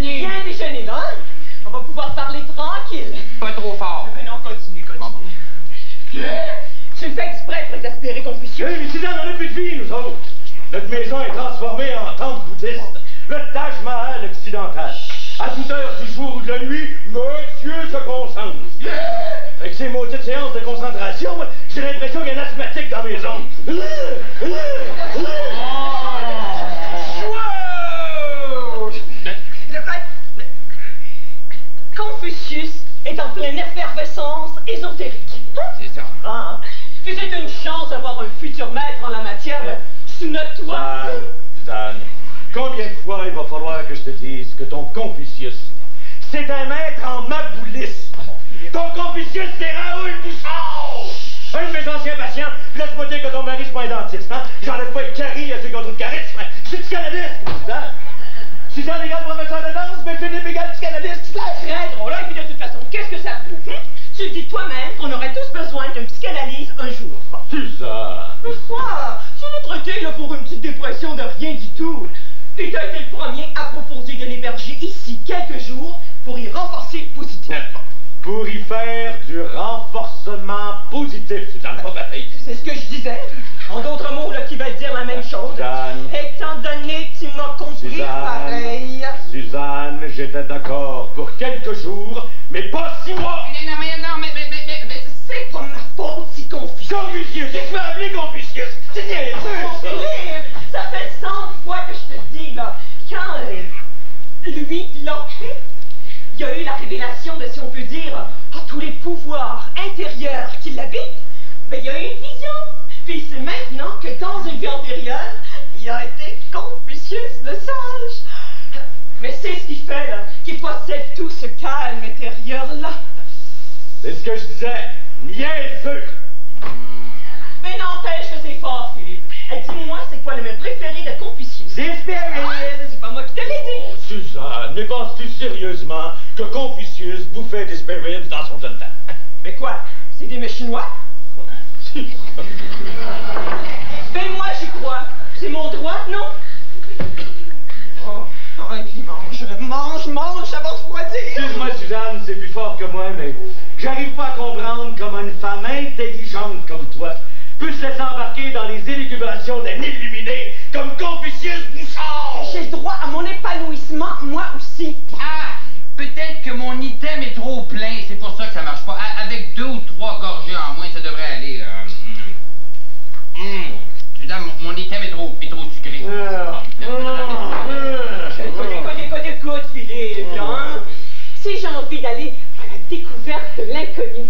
Viens déjeuner, là. est en pleine effervescence ésotérique. C'est ça. Ah, puis c'est une chance d'avoir un futur maître en la matière sous notre toit. Suzanne, combien de fois il va falloir que je te dise que ton Confucius, c'est un maître en maboulisme. Ton Confucius, c'est Raoul Bouchard! Un de mes anciens patients, laisse-moi dire que ton mari, c'est pas un dentiste, hein? J'enlève pas le carie à ceux qui ont trop de charisme. Je suis psychanalyste, Suzanne. Suzanne égale professeur de danse, mais Philippe égale psychanalyste. C'est très drôle, et puis de toute façon, qu'est-ce que ça prouve? Tu le dis toi-même qu'on aurait tous besoin d'une psychanalyse un jour. Suzanne! Quoi? Tu l'as traité là pour une petite dépression de rien du tout. Puis t'as été le premier à proposer de l'héberger ici quelques jours pour y renforcer le positif. Pour y faire du renforcement positif, Suzanne, pas pareil. C'est ce que je disais. En d'autres mots, là, qui veulent dire la même chose. Suzanne. Étant donné que tu m'as compris, Suzanne. pareil. Suzanne, j'étais d'accord pour quelques jours, mais pas 6 mois. Mais C'est pas ma faute si Confucius. Confucius, tu m'as appelé Confucius. C'est niaiseux, ça. Philippe, ça fait 100 fois que je te dis, là, quand lui, là, il y a eu la révélation de, si on peut dire, tous les pouvoirs intérieurs qui l'habitent, ben, il y a eu une vision. Puis c'est maintenant que dans une vie antérieure, il a été Confucius le sage. Mais c'est ce qui fait, là, qu'il possède tout ce calme intérieur-là. C'est ce que je disais, niaiseux. Mais n'empêche que c'est fort, Philippe. Dis-moi, c'est quoi le mets préféré de Confucius? C'est pas moi qui te l'ai dit. Oh, Suzanne, mais penses-tu sérieusement que Confucius bouffait des spirits dans son jeune temps? Mais quoi? C'est des mets chinois? Ben moi, j'y crois. C'est mon droit, non? Oh, et puis mange, ça va refroidir. Excuse-moi, Suzanne, c'est plus fort que moi, mais j'arrive pas à comprendre comment une femme intelligente comme toi peut se laisser embarquer dans les élucubrations d'un illuminé comme Confucius Bouchard! J'ai le droit à mon épanouissement, moi aussi. Ah, peut-être que mon item est trop plein, c'est pour ça que ça marche pas. Avec 2 ou 3 gorgées en moins, ça devrait aller. Suzanne, mon item est trop sucré. Écoute, Philippe, hein? Si j'ai envie d'aller à la découverte de l'inconnu,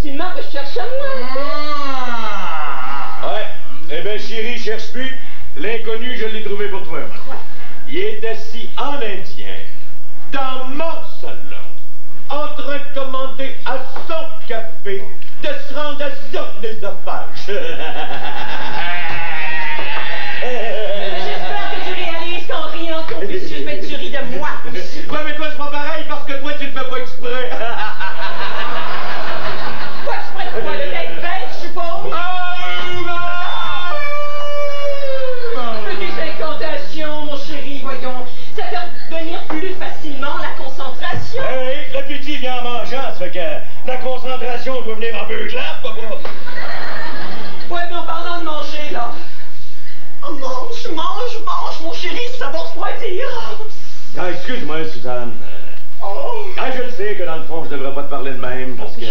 c'est ma recherche à moi. Ouais, eh bien, chérie, cherche plus. L'inconnu, je l'ai trouvé pour toi. Il est assis en indien, dans mon salon, en train de commander à son café, de se rendre à son ésopage. J'espère que tu réalises qu'en riant, Confucius, mais tu ris de moi. Ouais, mais toi, c'est pas pareil parce que toi, tu le fais pas exprès. Quoi, je ferais quoi, le d'être bête, je suppose? Des incantations, mon chéri, voyons. Ça fait revenir plus facilement la concentration. Hey, l'appétit vient en mangeant, ça fait que la concentration doit venir en beuglant, papa. Ouais, mais en parlant de manger, là. Oh, mange, mon chéri, ça va refroidir. Ah, excuse-moi, Suzanne. Ah, je le sais que dans le fond, je devrais pas te parler de même, parce que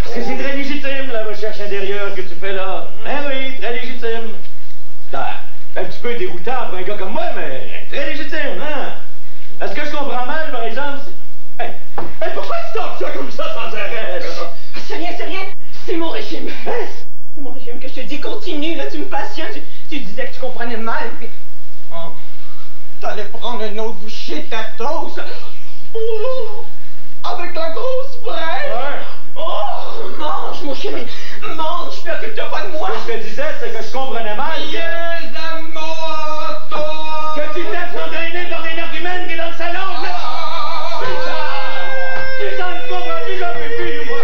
c'est très légitime, la recherche intérieure que tu fais là. Eh oui, très légitime. Un petit peu déroutant pour un gars comme moi, mais très légitime, hein? Est-ce que je comprends mal, par exemple? Hey, pourquoi tu tapes ça comme ça sans arrêt, là? C'est rien. C'est mon régime. Hein? C'est mon régime que je te dis, continue, là, tu me passionnes. Tu disais que tu comprenais mal, puis... Oh, t'allais prendre une autre bouchée de ta toast. Oh, avec la grosse fraise. Ouais. Oh, mange, mon chéri, mange, puis occupe-toi pas de moi. Ce que je te disais, c'est que je comprenais mal. Que tu t'es entraîné dans les nerfs humaines qui est dans le salon, là! Suzanne, comprends-tu, j'en peux plus, moi!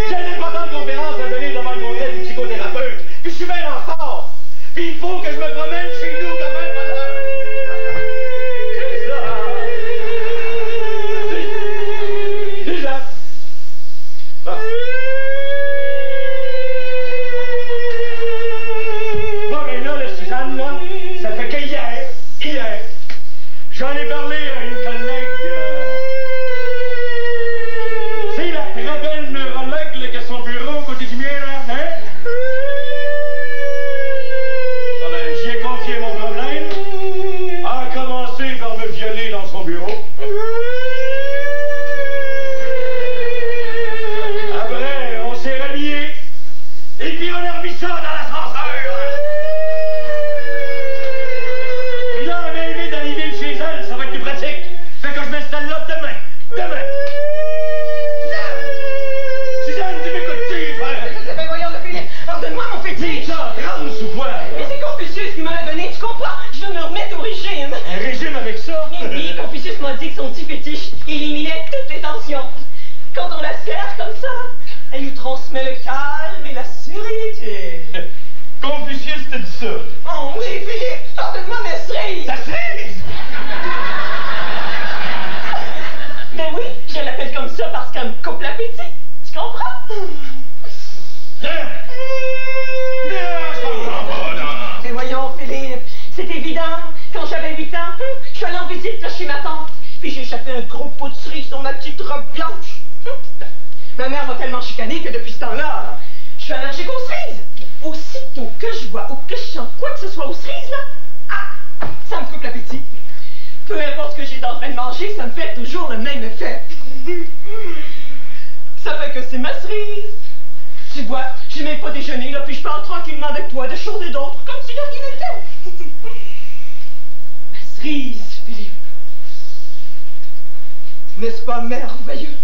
J'ai une importante conférence à donner devant le conseil du psychothérapeute, puis je suis bien en force! Puis il faut que je me promène chez nous quand même, madame! Suzanne! Bon. Bon, mais là, Suzanne, là, ça fait que hier, j'en ai parlé à une collègue. C'est la très belle neurologue là, qui a son bureau à côté du mien, là, hein? Ah ben, j'y ai confié mon problème. A commencé par me violer dans son bureau. Oui, Confucius m'a dit que son petit fétiche éliminait toutes les tensions. Quand on la serre comme ça, elle nous transmet le calme et la sérénité. Confucius t'a dit ça. Oh oui, Philippe, pardonne-moi ma cerise. Ta cerise? Ben oui, je l'appelle comme ça parce qu'elle me coupe l'appétit. Tu comprends? Mais voyons, Philippe, c'est évident. Quand j'avais 8 ans, je suis allée en visite là, chez ma tante. Puis j'ai échappé un gros pot de cerise sur ma petite robe blanche. Ma mère m'a tellement chicanée que depuis ce temps-là, je suis allergique aux cerises. Aussitôt que je vois ou que je sens quoi que ce soit aux cerises, là, ça me coupe l'appétit. Peu importe ce que j'étais en train de manger, ça me fait toujours le même effet. Ça fait que c'est ma cerise. Tu vois, j'ai même pas déjeuné, là, puis je parle tranquillement avec toi de choses et d'autres, comme si de rien n'était. Ma cerise, Philippe. N'est-ce pas merveilleux?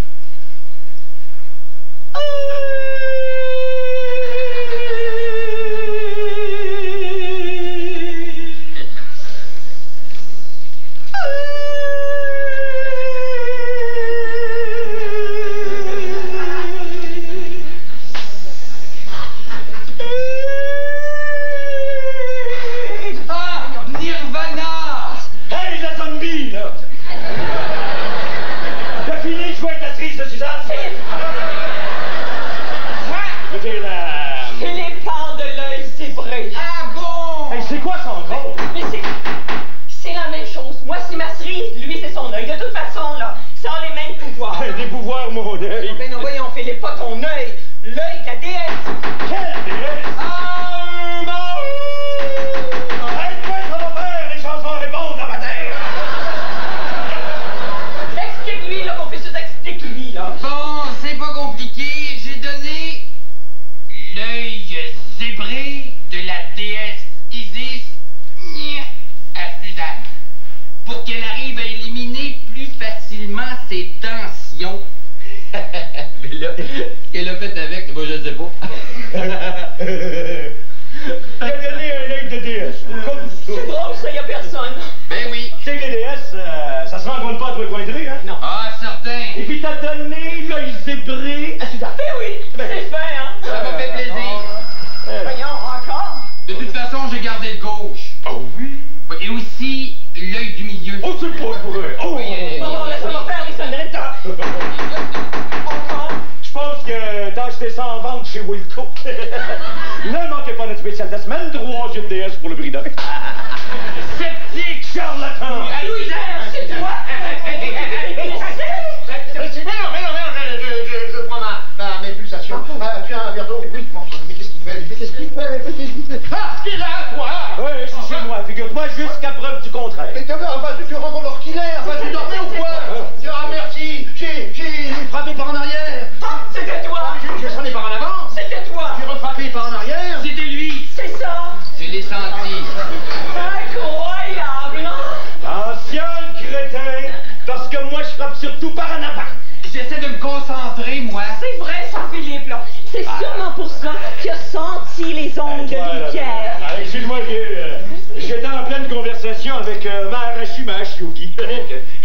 Nirvana! Hey, la zombie, là! T'as fini de jouer avec ta cerise de Suzanne? Quoi? Écoutez, là... Philippe parle de l'œil zébré. Ah bon? Hey, c'est quoi ça encore? Mais c'est la même chose. Moi, c'est ma cerise, lui, c'est son œil. De toute façon, là, ça a les mêmes pouvoirs. Des pouvoirs, mon œil. Ben non, voyons, Philippe, pas ton œil. L'œil de la déesse. Quelle déesse? Hey, quoi, ça va faire? Les chansons répondent à ma terre! Explique-lui, là, Confucius, explique-lui, là. Bon, c'est pas compliqué. J'ai donné l'œil zébré de la déesse Isis à Suzanne pour qu'elle arrive à éliminer plus facilement ses tensions. Mais là, ce qu'elle a fait avec, moi je ne sais pas. Il a donné un œil de déesse, comme ça. C'est drôle, ça, y a personne. Ben oui. Tu sais que les déesses, ça se rencontre pas à tous les coins de rue, hein? Non. Ah, certain. Et puis t'as donné l'œil zébré à Suzanne. Ben oui, c'est fait, hein. Ça m'a fait plaisir. Voyons, encore. De toute façon, j'ai gardé le gauche. Oh oui? Et aussi l'œil du milieu. Oh, c'est pas vrai! Oh! Oui, Bon, laisse-moi faire les sonneries, là. Encore. Je pense que t'as acheté ça en vente chez Wilco. Ne manquez pas notre spécial de la semaine, 3 jeux de DS pour le prix d'un. Sceptique charlatan! Ah, Louis, c'est toi. Je prends mes pulsations. Tu as un verre d'eau? Oui, bon, mais qu'est-ce qu'il fait? Ah, t'es là, toi! Ouais, je suis chez moi, figure-toi, jusqu'à preuve du contraire. Mais t'as tu rends l'orquilaire, tu dormais ou quoi? Ah, merci, j'ai frappé par en arrière. Ah, c'était toi. J'ai sonné par en avant. C'était toi. J'ai refrappé par en arrière. C'était lui. C'est ça. Je l'ai senti. Incroyable, non? Attention, le crétin, parce que moi, je frappe surtout par en avant. J'essaie de me concentrer, moi. C'est vrai, ça, Philippe, là. C'est sûrement pour ça qu'il a senti les ondes de Pierre. Excuse-moi, j'étais en pleine conversation avec Maharashi Mahashyogi.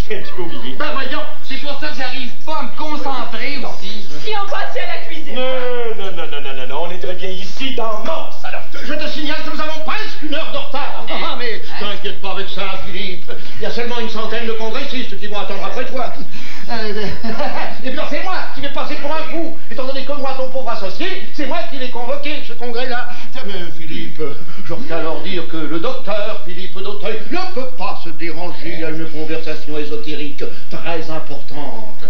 J'ai un petit peu oublié. Ben voyons. C'est pour ça que j'arrive pas à me concentrer aussi. Si on passait à la cuisine. Non, on est très bien ici, dans mon salon. Je te signale que nous avons presque 1 heure de retard. Ah, mais t'inquiète pas avec ça, Philippe. Il y a seulement une centaine de congressistes qui vont attendre après toi. Et puis c'est moi qui vais passer pour un fou, étant donné que moi, ton pauvre associé, c'est moi qui l'ai convoqué, ce congrès-là. Mais Philippe, je tiens à leur dire que le docteur Philippe d'Auteuil ne peut pas se déranger à une conversation ésotérique très importante.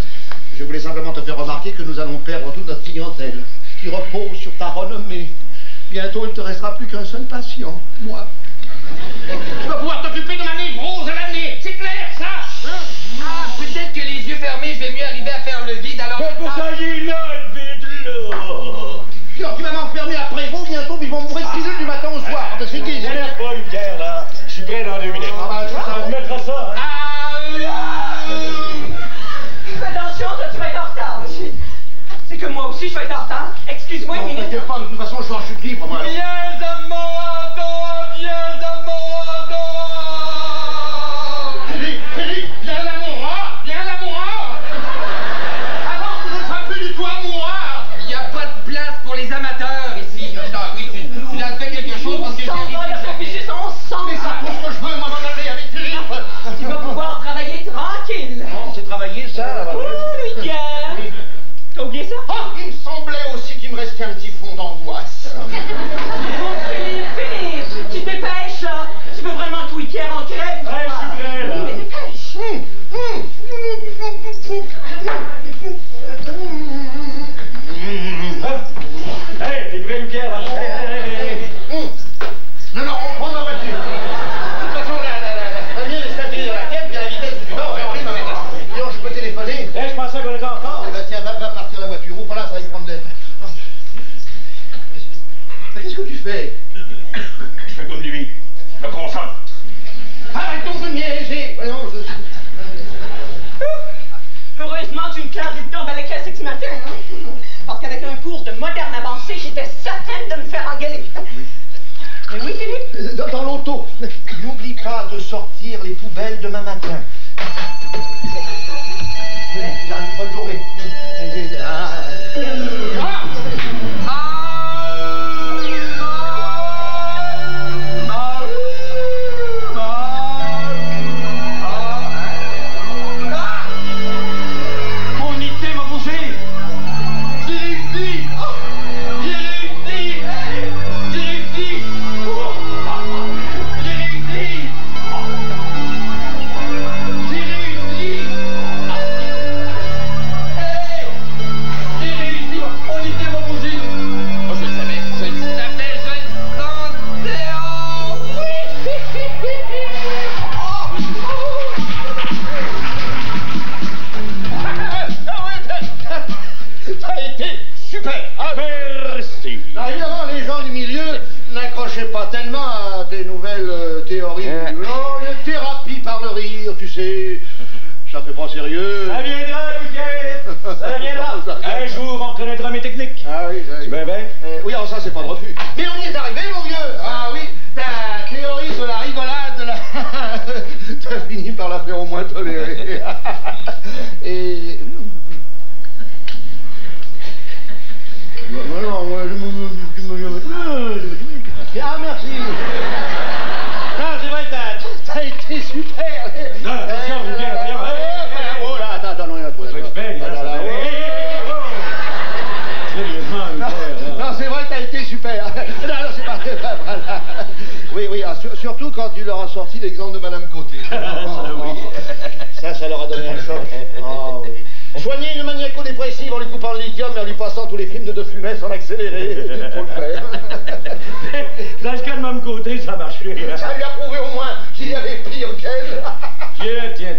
Je voulais simplement te faire remarquer que nous allons perdre toute notre clientèle, qui repose sur ta renommée. Bientôt, il ne te restera plus qu'un seul patient, moi. Tu vas pouvoir t'occuper de ma névrose à l'année, c'est clair, ça, hein? Ah, peut-être que les yeux fermés, je vais mieux arriver à faire le vide, alors... Mais pour ça, il est là, le vide, là. Alors, tu vas m'enfermer après vous, bientôt, ils vont mourir de pilule du matin au soir. C'est qui, c'est Lève pas une bière, là. Je suis prêt dans 2 minutes. Ça me mettra ça, hein. Fais attention, toi, tu vas être en retard. C'est que moi aussi, je vais être en retard. Excuse-moi une minute. T'inquiète pas, de toute façon, je suis en chute libre, moi. Viens à moi, Philippe, petit matin, hein? Parce qu'avec un cours de moderne avancé, j'étais certaine de me faire engueuler. Mais oui, Philippe? Dans l'auto, n'oublie pas de sortir les poubelles demain matin. Bonne journée. Pas tellement à tes nouvelles théories. Non, une thérapie par le rire, tu sais. Ça fait pas sérieux. Ça viendra, Louis-Pierre. Ça viendra. Un jour, on connaîtra mes techniques. Ah oui, ça. Tu m'as bien? Oui, alors ça, c'est pas de refus. Mais on y est arrivé, mon vieux. Ah oui, ta théorie de la rigolade, t'as fini par la faire au moins tolérer. Et... Ah, merci. Non, c'est vrai, t'as été super. Non, attention, Louis-Pierre, oh là, attends, non, il y a trop. Non, c'est vrai, t'as été super. Non, c'est pas voilà. Oui, surtout quand tu leur as sorti l'exemple de Madame Côté. Ça leur a donné un choc. Oh, oui. Soigner une maniaco-dépressive en lui coupant le lithium et en lui passant tous les films de Funès en accéléré, faut le faire. Dans ce cas de même côté, ça marcherait. Ça lui a prouvé au moins qu'il y avait pire qu'elle. Tiens.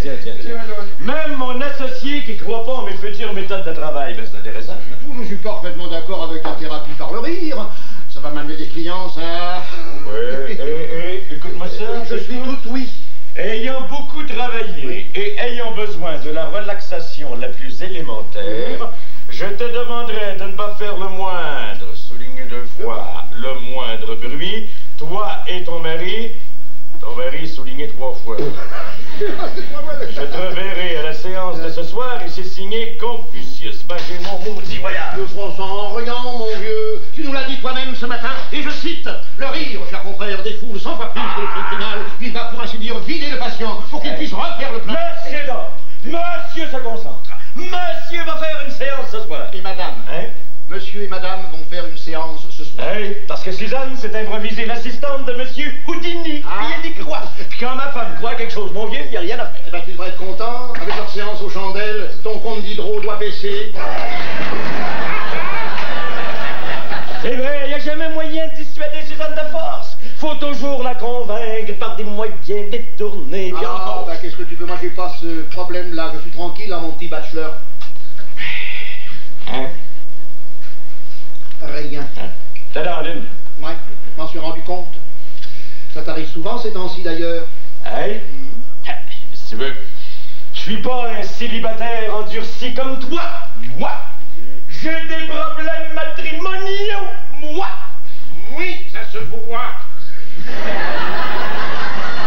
Même mon associé qui croit pas en mes futures méthodes de travail, ben c'est intéressant. Je suis parfaitement d'accord avec la thérapie par le rire. Ça va m'amener des clients, ça. Ouais, écoute-moi ça. Je suis tout oui. Ayant beaucoup travaillé et ayant besoin de la relaxation la plus élémentaire, je te demanderai de ne pas faire le moindre, souligné 2 fois, le moindre bruit, toi et ton mari souligné 3 fois. Je te reverrai à la séance de ce soir et c'est signé Confucius. Ben j'ai mon maudit voyage. Ne pense en rien, mon vieux. Tu nous l'as dit toi-même ce matin, et je cite, le rire, cher confrère, défoule 100 fois plus que le tribunal. Il va pour ainsi dire vider le patient pour qu'il puisse refaire le plein. Monsieur dort. Monsieur se concentre. Monsieur va faire une séance ce soir. Et madame, monsieur et madame vont faire une séance ce soir. Parce que Suzanne s'est improvisée l'assistante de monsieur Houdini. Il y croit. Puis quand ma femme croit quelque chose, mon vieux, il n'y a rien à faire. Eh ben, tu devrais être content. Avec leur séance aux chandelles, ton compte d'hydro doit baisser. C'est vrai, il n'y a jamais moyen de dissuader Suzanne de force. Faut toujours la convaincre par des moyens détournés. Puis encore. Ben, qu'est-ce que tu veux? Moi, j'ai pas ce problème-là. Je suis tranquille, là, mon petit bachelor. Rien. T'es dans l'une. Ouais, je m'en suis rendu compte. Ça t'arrive souvent ces temps-ci, d'ailleurs. Si tu veux. Je suis pas un célibataire endurci comme toi. Moi. J'ai des problèmes matrimoniaux. Moi. Oui, ça se voit.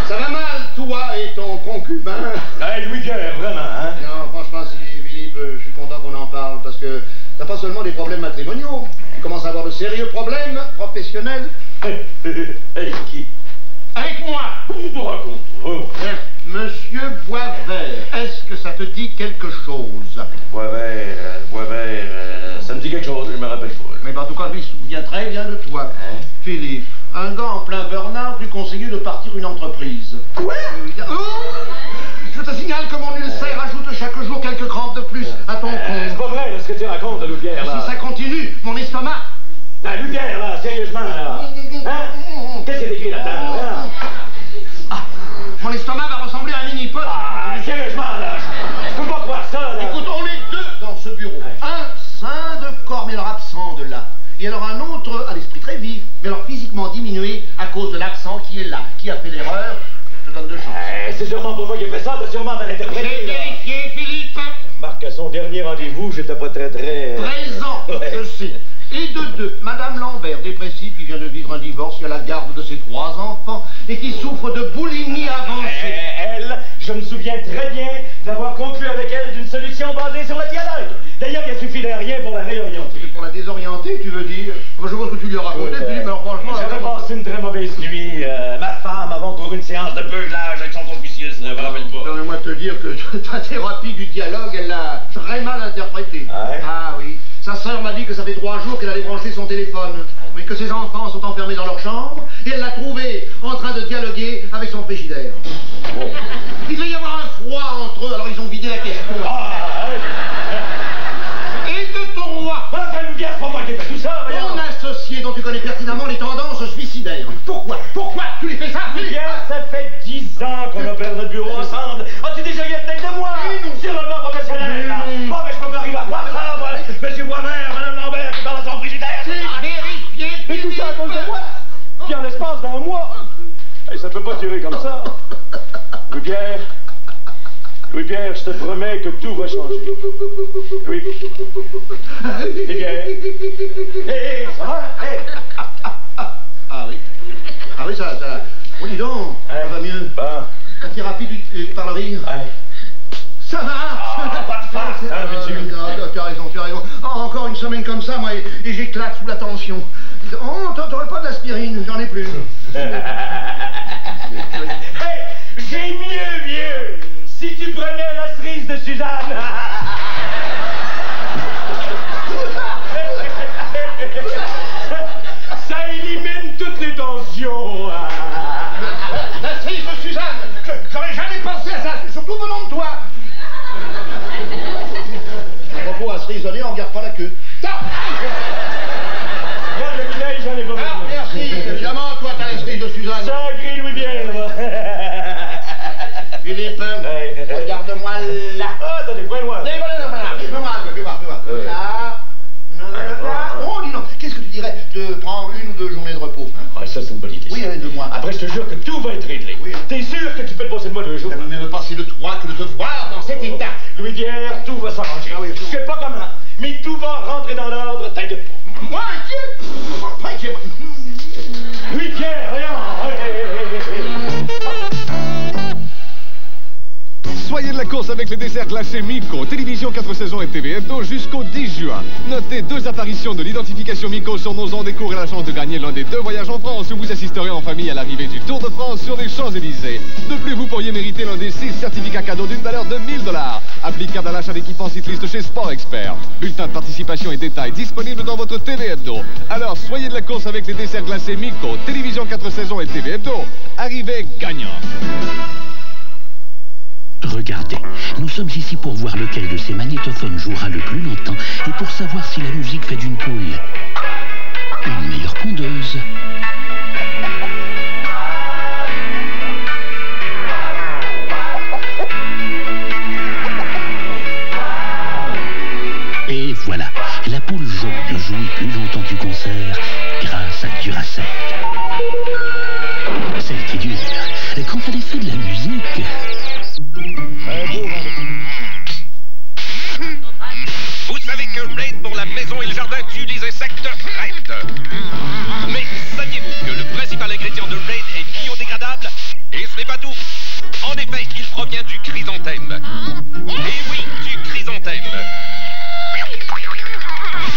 Ça va mal, toi et ton concubin. Louis-Pierre, vraiment, hein? Non, franchement, Philippe, je suis content qu'on en parle, parce que t'as pas seulement des problèmes matrimoniaux, tu commences à avoir de sérieux problèmes professionnels. Avec qui? Avec moi. Vous vous racontez. Monsieur Boisvert, est-ce que ça te dit quelque chose? Boisvert, ça me dit quelque chose, je me rappelle pas. Mais en tout cas, lui, il se souvient très bien de toi. Philippe, un gars en plein burn-out lui conseillait de partir une entreprise. Quoi? Je te signale que mon ulcère ajoute chaque jour quelques crampes de plus à ton compte. C'est pas vrai, là, ce que tu racontes, Louis-Pierre, là. Si ça continue, mon estomac... Louis-Pierre, là, sérieusement, là. Qu'est-ce qu'il y a écrit là-dedans, là? Mon estomac va ressembler à un mini-pot. Sérieusement, là. Je peux pas croire ça, là. Écoute, on est 2 dans ce bureau. Un sain de corps, mais alors absent de là. Et alors un autre à l'esprit très vif, mais alors physiquement diminué à cause de l'accent qui est là. Qui a fait l'erreur? Je te donne 2 chances. c'est sûrement pour moi qui ai fait ça, t'as sûrement mal interprété. J'ai vérifié, Philippe. Marc, à son dernier rendez-vous, j'étais pas très... Présent, Ouais. je sais. Et de deux, Madame Lambert, dépressive, qui vient de vivre un divorce, qui a la garde de ses 3 enfants et qui souffre de boulimie avancée. Elle, je me souviens très bien d'avoir conclu avec elle d'une solution basée sur le dialogue. D'ailleurs, il a suffi de rien pour la réorienter. Et pour la désorienter, tu veux dire? Je vois ce que tu lui as raconté, Philippe, mais alors franchement... J'avais passé une très mauvaise nuit. Ma femme, avant pour une séance de beuglage avec son Confucius, je me rappelle pas. Permets-moi de te dire que ta thérapie du dialogue, elle l'a très mal interprétée. Ah ouais? Ah oui. Sa sœur m'a dit que ça fait 3 jours qu'elle allait brancher son téléphone, mais que ses enfants sont enfermés dans leur chambre, et elle l'a trouvé en train de dialoguer avec son frigidaire. Oh. Il devait y avoir un froid entre eux, alors ils ont vidé la question. Ah, ouais. Et de ton roi, Enfin, Louvière, c'est pas moi qui ai fait tout ça, voyons. ton associé dont tu connais pertinemment les tendances suicidaires. Pourquoi tu lui fais ça, Philippe? Louvière, ça fait 10 ans qu'on opère notre bureau ensemble. As-tu déjà eu à tête de moi? Sur le plan professionnel, là. Bon, mais je peux m'arriver à voir ça, moi. Monsieur Boisvert, Madame Lambert, qui parle à son frigidaire. C'est vérifié, Et tout ça à cause de moi? Puis en l'espace d'un mois? Hey, ça peut pas durer comme ça. Louis-Pierre, je te promets que tout va changer. Louis-Pierre. Hé, ça va? Hé. Ah oui, ça... Oh, dis donc, ça va mieux. Bon. La thérapie par le rire. Ouais. Ça marche. Ah, pas de farce, hein, monsieur. Tu as raison. Oh, encore une semaine comme ça, moi, et j'éclate sous la tension. Oh, t'aurais pas de l'aspirine, j'en ai plus. Hey, j'ai mieux. Si tu prenais la cerise de Suzanne. Ça élimine toutes les tensions. La cerise de Suzanne, j'aurais jamais pensé à ça, surtout venant de toi. À propos, à cerise de nez, on regarde pas la queue. Regarde le vinaigre, j'en ai pas Ah, besoin. merci, évidemment, toi, t'as la cerise de Suzanne. Ça grille Louis-Pierre. Philippe, regarde-moi là. Ah, attendez, point loin. Fais-moi. Là. Oh, dis donc, qu'est-ce que tu dirais de prendre 1 ou 2 journées de repos? Ah, ça, c'est une bonne idée. Oui, allez, 2 mois. Après, je te jure que tout va être réglé. Oui. T'es sûr que tu peux te passer de moi 2 jours? Ça me met passer de toi que de te voir dans cet état. Louis-Pierre, tout va s'arranger. Ah oui, Je sais pas comment, mais tout va rentrer dans l'ordre, t'inquiète pas. Moi, inquiet? Pas inquiet, moi. Louis-Pierre, rien. Soyez de la course avec les desserts glacés Miko, télévision 4 saisons et TV Hebdo jusqu'au 10 juin. Notez 2 apparitions de l'identification Miko sur nos ondes et courez la chance de gagner l'un des 2 voyages en France où vous assisterez en famille à l'arrivée du Tour de France sur les Champs-Élysées. De plus, vous pourriez mériter l'un des 6 certificats cadeaux d'une valeur de 1000 $, applicable à l'achat d'équipements cyclistes chez Sport Expert. Bulletin de participation et détails disponibles dans votre TV Hebdo. Alors, soyez de la course avec les desserts glacés Miko, télévision 4 saisons et TV Hebdo. Arrivez gagnant. Regardez, nous sommes ici pour voir lequel de ces magnétophones jouera le plus longtemps et pour savoir si la musique fait d'une poule une meilleure pondeuse. Et voilà, la poule jaune jouit plus longtemps du concert grâce à Duracell. Celle qui dure. Quant à l'effet de la musique... Vous savez que Raid pour la maison et le jardin tue les insectes Raid. Mais saviez-vous que le principal ingrédient de Raid est biodégradable? Et ce n'est pas tout. En effet, il provient du chrysanthème. Et oui, du chrysanthème.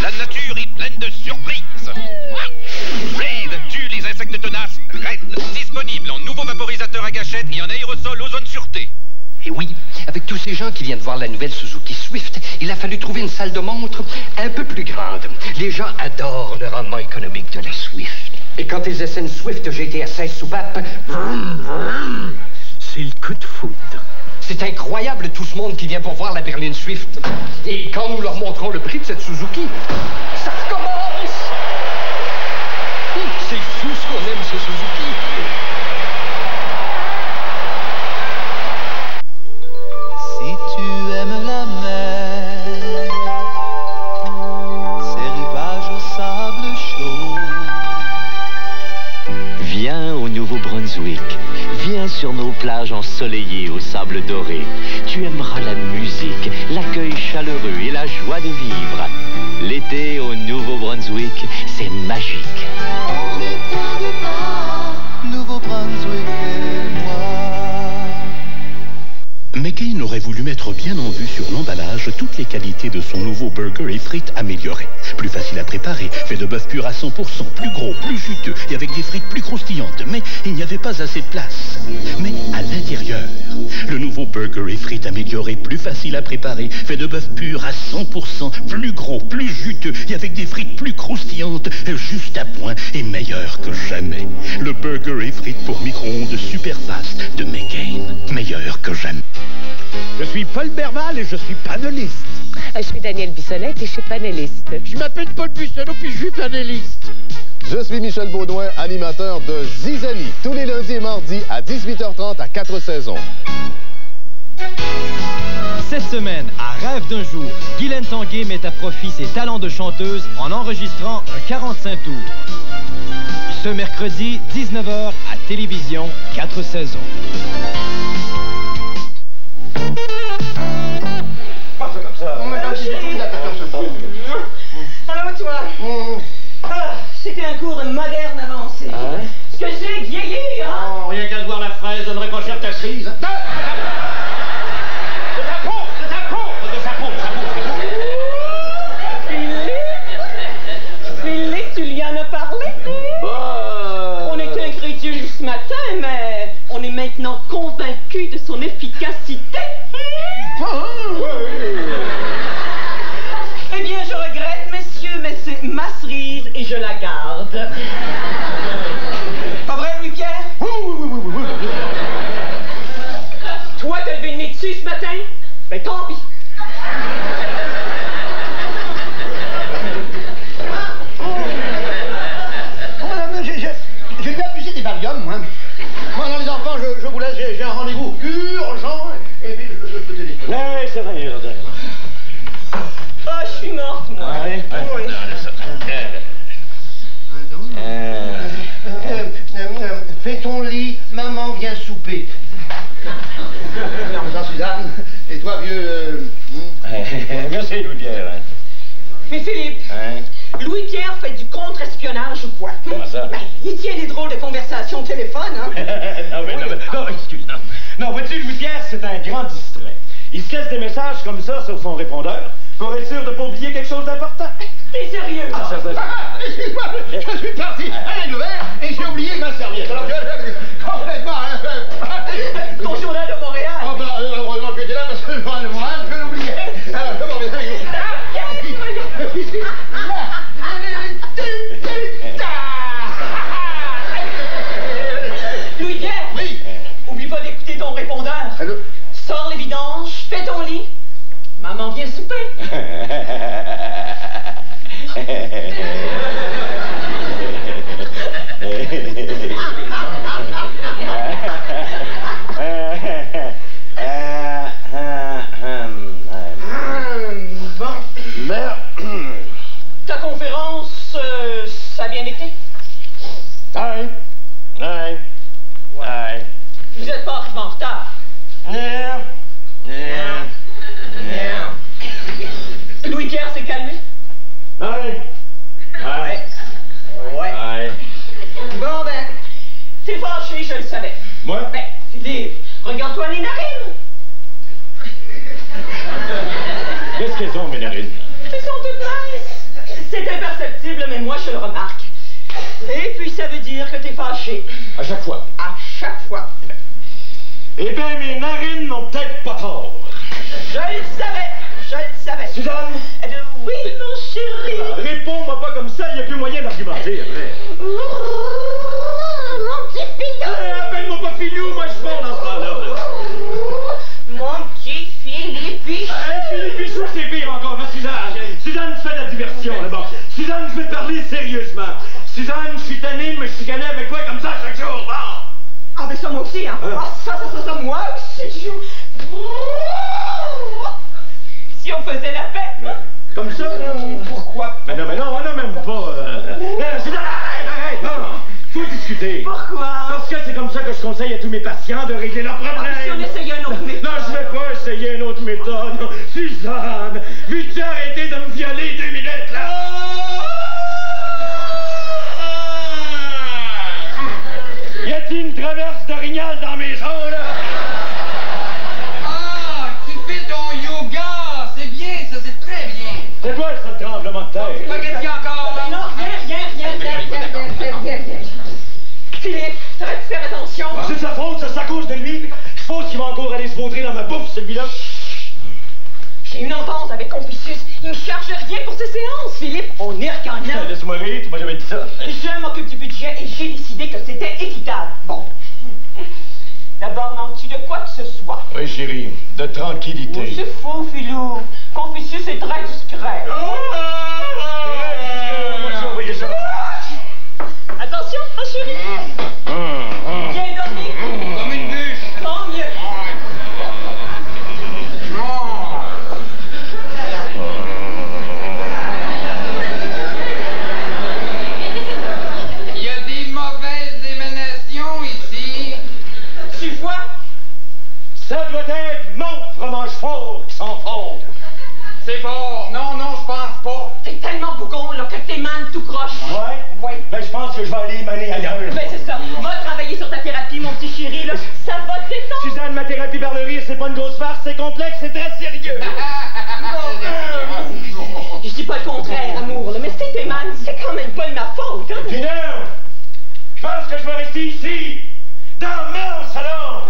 La nature est pleine de surprises. Raid tue les insectes tenaces Raid. Disponible en nouveau vaporisateur à gâchette et en aérosol ozone sûreté. Et oui, avec tous ces gens qui viennent voir la nouvelle Suzuki Swift, il a fallu trouver une salle de montre un peu plus grande. Les gens adorent le rendement économique de la Swift. Et quand ils essaient une Swift GT à 16 soupapes, vroom, vroom, c'est le coup de foudre. C'est incroyable tout ce monde qui vient pour voir la berline Swift. Et quand nous leur montrons le prix de cette Suzuki, ça recommence! C'est fou ce qu'on aime ce Suzuki. Si tu aimes la mer, ses rivages au sable chaud, Viens au Nouveau-Brunswick. Viens sur nos plages en ensoleillé au sable doré. Tu aimeras la musique, l'accueil chaleureux et la joie de vivre. L'été au Nouveau-Brunswick, c'est magique. On était des pas, Nouveau-Brunswick et moi. McCain aurait voulu mettre bien en vue sur l'emballage toutes les qualités de son nouveau burger et frites améliorées. Plus facile à préparer, fait de bœuf pur à 100%, plus gros, plus juteux et avec des frites plus croustillantes. Mais il n'y avait pas assez de place. Mais à l'intérieur, le nouveau burger et frites améliorées, plus facile à préparer, fait de bœuf pur à 100%, plus gros, plus juteux et avec des frites plus croustillantes, juste à point et meilleur que jamais. Le burger et frites pour micro-ondes super fast de McCain, meilleur que jamais. Je suis Paul Berval et je suis panéliste. Je suis Daniel Bissonnette et je suis panéliste. Je m'appelle Paul Bussonneau puis je suis panéliste. Je suis Michel Baudouin, animateur de Zizanie, tous les lundis et mardis à 18h30 à 4 saisons. Cette semaine, à Rêve d'un jour, Guylaine Tanguay met à profit ses talents de chanteuse en enregistrant un 45 tours. Ce mercredi, 19h, à télévision, 4 saisons. Pas ça comme ça. Alors toi, c'était un cours de moderne avancé. Ce que j'ai vieilli, hein? Oh, rien qu'à se voir la fraise, donnerait pas cher ta cerise. De ta peau. Philippe, tu lui en as parlé? On était incrédules ce matin, mais on est maintenant convaincus de son efficacité. Eh bien, je regrette, messieurs, mais c'est ma cerise et je la garde. Pas vrai, Louis-Pierre? Oui. Toi, t'as levé le nez dessus ce matin? Ben, tant pis. J'ai bien abusé des Valium, moi. Moi, non, les enfants, je vous laisse, j'ai un rendez-vous urgent, et puis je peux téléphoner. Ouais, c'est rien. Oh, je suis morte, moi. Ouais. Oui. Fais ton lit, maman vient souper. Non, Suzanne, et toi, vieux... Merci, Louis-Pierre. Mais Philippe, Louis-Pierre fait du contre-espionnage ou quoi? Comment ça? Ben, il tient des drôles de conversations au téléphone, hein? Non, excuse. Non, vois-tu, Louis-Pierre, c'est un grand distrait. Il se laisse des messages comme ça sur son répondeur pour être sûr de ne pas oublier quelque chose d'important. T'es sérieux? Ah, ça. Excuse-moi, je suis parti à le verre et j'ai oublié ma serviette. Alors que, complètement... Ton journal de Montréal? Ah bah, heureusement que tu étais là parce que le journal de Montréal, je l'oubliais. Alors, je m'en vais. Louis-Pierre? Oui. Oublie pas d'écouter ton répondeur. Allô? Sors les vidanges, fais ton lit. Maman vient souper. Bon. Merde. Ta conférence, ça a bien été? Ouais. Vous êtes pas arrivé en retard. Louis-Pierre s'est calmé? Ouais. Bon ben, t'es fâché, je le savais. Moi? Ben, Philippe, regarde-toi les narines. Qu'est-ce qu'elles ont, mes narines? Elles sont toutes minces. C'est imperceptible, mais moi je le remarque. Et puis ça veut dire que t'es fâché. À chaque fois. À chaque fois. Eh bien, mes narines n'ont peut-être pas tort. Je le savais. Suzanne? Oui, mon chéri. Réponds-moi pas comme ça, il n'y a plus moyen d'argumenter après. Mon petit filou. Appelle-moi pas filou, moi je parle dans ce temps-là. Mon petit Philippichou. Philippichou, c'est pire encore, hein, Suzanne. Suzanne, fais de la diversion, là bas. Suzanne, je vais te parler sérieusement. Suzanne, je suis tanné de me chicaner avec toi comme ça chaque jour, bon. Ah ben ça moi aussi, hein. Ah ça, moi aussi. Si on faisait la paix. Comme ça? Pourquoi? Mais non, même pas. Suzanne, arrête, non. Faut discuter. Pourquoi? Parce que c'est comme ça que je conseille à tous mes patients de régler leurs problèmes. Si on essayait une autre méthode. Non, je vais pas essayer une autre méthode. Suzanne, veux-tu arrêter de me violer 2 minutes, là? Y a-t-il une traverse d'orignal dans mes maison, là? Ah, tu fais ton yoga! C'est bien, ça, c'est très bien! C'est quoi, ça, le tremblement de terre? Qu'est-ce qu'il y a encore, là? Non, rien. Philippe, t'aurais dû faire attention. C'est de sa faute, ça, c'est à cause de lui. Je pense qu'il va encore aller se vautrer dans ma bouffe, celui-là. J'ai une entente avec Confucius. Il me charge rien pour ses séances, Philippe. On est regagnant. Laisse-moi rire, tu m'as jamais dit ça. Je m'occupe du budget et j'ai décidé que c'était équitable. Bon. D'abord, manques-tu de quoi que ce soit? Oui, chérie, de tranquillité. C'est faux, Philou. Confucius est très discret. Attention, hein, chérie? Bien dormi? Comme une bûche. Tant mieux. Il y a des mauvaises émanations ici. Tu vois? Ça doit être mon fromage fort qui s'en fort. C'est fort. Non, je pense pas. T'es tellement bougon, là, que t'émanes tout croche. Ouais? Ouais. Ben, je pense que je vais aller émaner ailleurs. Ben, c'est ça. Va travailler sur ta thérapie, mon petit chéri, là. Ça va te détendre. Suzanne, ma thérapie par le rire, c'est pas une grosse farce, c'est complexe, c'est très sérieux. Je dis pas le contraire, amour, là, mais si t'émanes, c'est quand même pas de ma faute, hein. Puis non, je pense que je vais rester ici, dans mon salon.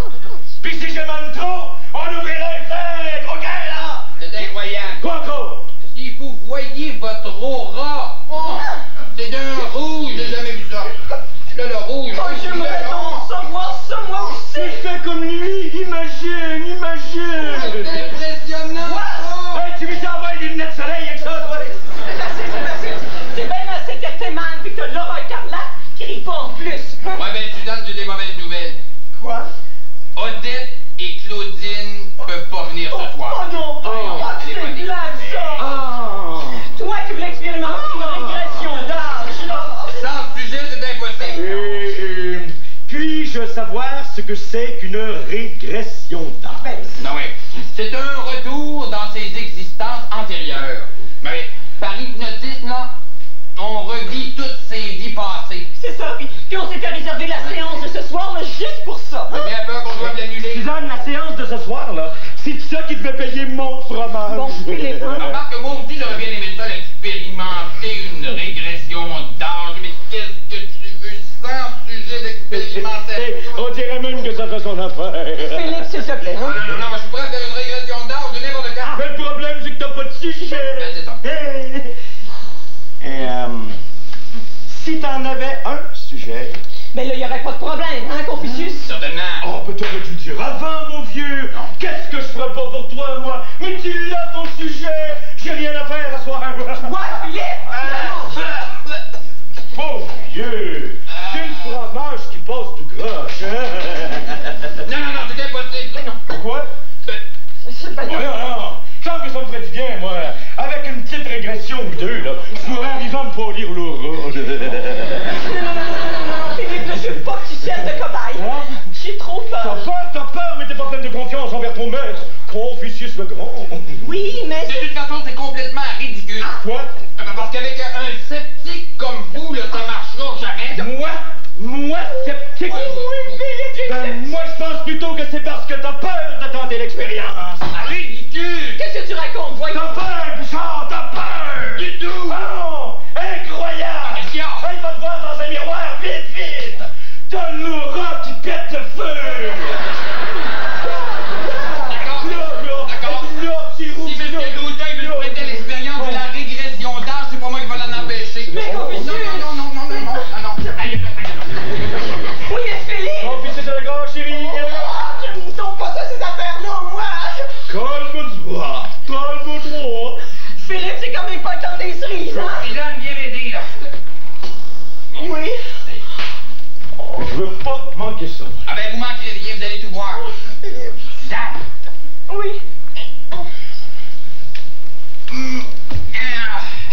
Puis si j'émane trop, on ouvrirait le fenêtre, OK, là? C'est incroyable. Quoi encore? Si vous voyez votre aura, c'est d'un rouge, j'ai jamais vu ça. Là, le rouge. Oh, j'aimerais donc savoir ça, moi aussi. Je fais comme lui, imagine. C'est impressionnant. Hey, tu veux t'envoyer des lunettes de soleil avec ça, toi? C'est bien assez que t'émanes pis que t'as l'aura écarlate, crie pas en plus. Ouais, ben, Suzanne, j'ai des mauvaises nouvelles. Quoi? Odette et Claudine peuvent pas venir ce soir. Oh non! C'est blague, ça! Toi qui voulais expérimenter une régression d'âge, là! Sans sujet, c'est impossible. Puis-je savoir ce que c'est qu'une régression d'âge? Non, oui. C'est un retour dans ses existences antérieures. Mais par hypnotisme, là, on revit toutes ses vies passées. C'est ça, puis on s'était réservé la séance de ce soir, là, juste pour ça. J'ai bien peur qu'on doive l'annuler. Suzanne, la séance de ce soir, là, c'est ça qui devait payer mon fromage. Bon, Philippe, hein? Remarque que moi aussi, j'aurais bien aimé ça, l'expérimenter une régression d'âge. Mais qu'est-ce que tu veux sans sujet d'expérimentation? On dirait même que ça fait son affaire. Philippe, s'il te plaît, hein? Non, moi, je suis prêt à faire une régression d'âge de n'importe quand. Mais le problème, c'est que t'as pas de sujet. Ben, c'est ça. Et, si t'en avais un sujet... Mais là, il n'y aurait pas de problème, hein, Confucius? Certainement. Oh, peut-être t'aurais dû dire avant, mon vieux. Non. Qu'est-ce que je ferais pas pour toi, moi? Mais tu l'as, ton sujet. J'ai rien à faire à soir. Ouais, Philippe! Pauvre vieux. C'est le fromage qui passe du croche, hein? Non, c'est impossible. Non. Pourquoi? C'est pas Oh, non. Je sens que ça me ferait du bien, moi. Avec une petite régression ou deux, là. Je pourrais arriver à me polir l'aura. Non, Philippe, là, je veux pas que tu serves de cobaye. J'ai trop peur. T'as peur, mais t'es pas pleine de confiance envers ton maître, Confucius le Grand. Oui, mais... De toute façon, c'est complètement ridicule. Quoi? Parce qu'avec un sceptique comme vous, là, ça marchera jamais. Moi, sceptique? Ben, moi, je pense plutôt que c'est parce que t'as peur de tenter l'expérience. Ridicule! Qu'est-ce que tu racontes, voyons? T'as peur, Bouchard, t'as peur! Du tout! Oh, incroyable! Qu'est-ce qu'il y a? Il va te voir dans un miroir, vite! T'as l'aura qui pète le feu! D'accord. Là, petit rouge, Si M. Gaudin veut se prêter l'expérience de la régression d'âge, c'est pas moi qui va l'en empêcher. Mais Confucius! Non. Allez. Oui, mais Philippe! Confucius le Grand, chérie! Je ne tombe pas ça, ces affaires-là, moi! Calme-toi! Philippe, c'est quand même pas le temps des cerises, hein? Suzanne, viens m'aider, là. Oui. Je veux pas manquer ça. Ah ben, vous manquerez rien, vous allez tout voir. Suzanne! Oui.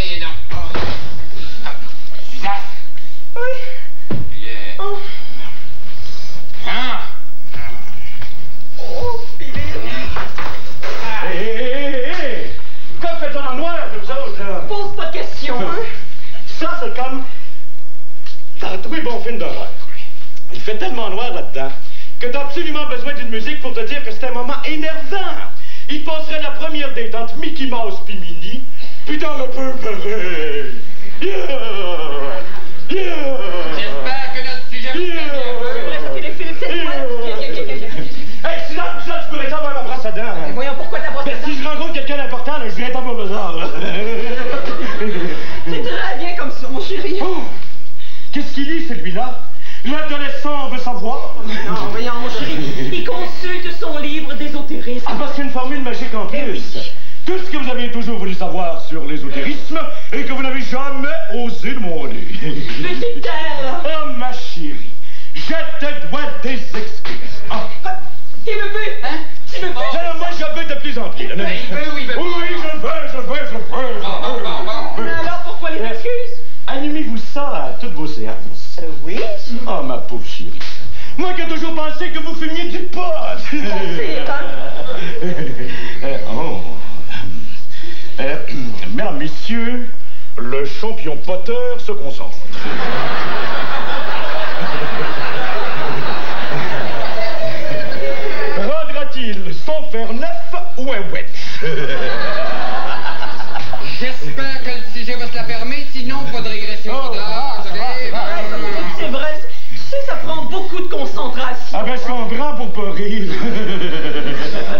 Et donc. Suzanne! Oui. comme... Dans tous les bons films d'horreur, il fait tellement noir là-dedans que t'as absolument besoin d'une musique pour te dire que c'est un moment énervant. Il passerait la première date entre Mickey Mouse pis Minnie, puis t'aurais peu pareil. Yeah! Yeah! J'espère que notre sujet vous plaît Hey, sinon, tu pourrais avoir ma brosse à dents. Mais voyons pourquoi ta brosse à dents. Si je rencontre quelqu'un d'important, là, je viens t'en besoin. C'est très bien comme ça, mon chéri. Oh, qu'est-ce qu'il lit, celui-là? L'adolescent veut savoir. Non, voyons, mon chéri, il consulte son livre d'ésotérisme. Ah, parce qu'il y a une formule magique en plus. Tout ce que vous avez toujours voulu savoir sur l'ésotérisme et que vous n'avez jamais osé demander. Petit terre. Oh, ma chérie, je te dois des excuses. Ah. Il veut plus, hein? Tu veux plus? Alors, moi, je veux de plus en plus. Il veut ou il veut pas? Oui, je veux. Mais alors, pourquoi les excuses? Animez-vous ça à toutes vos séances. Oui? Oh, ma pauvre chérie. Moi qui ai toujours pensé que vous fumiez du pot. Mesdames, messieurs, le champion Potter se concentre. Rendra-t-il son fer neuf ou un wedge? J'espère que le sujet va se la fermer, sinon pas de régression d'âge. C'est vrai, tu sais, ça prend beaucoup de concentration. Ah ben, je comprends pour pas rire.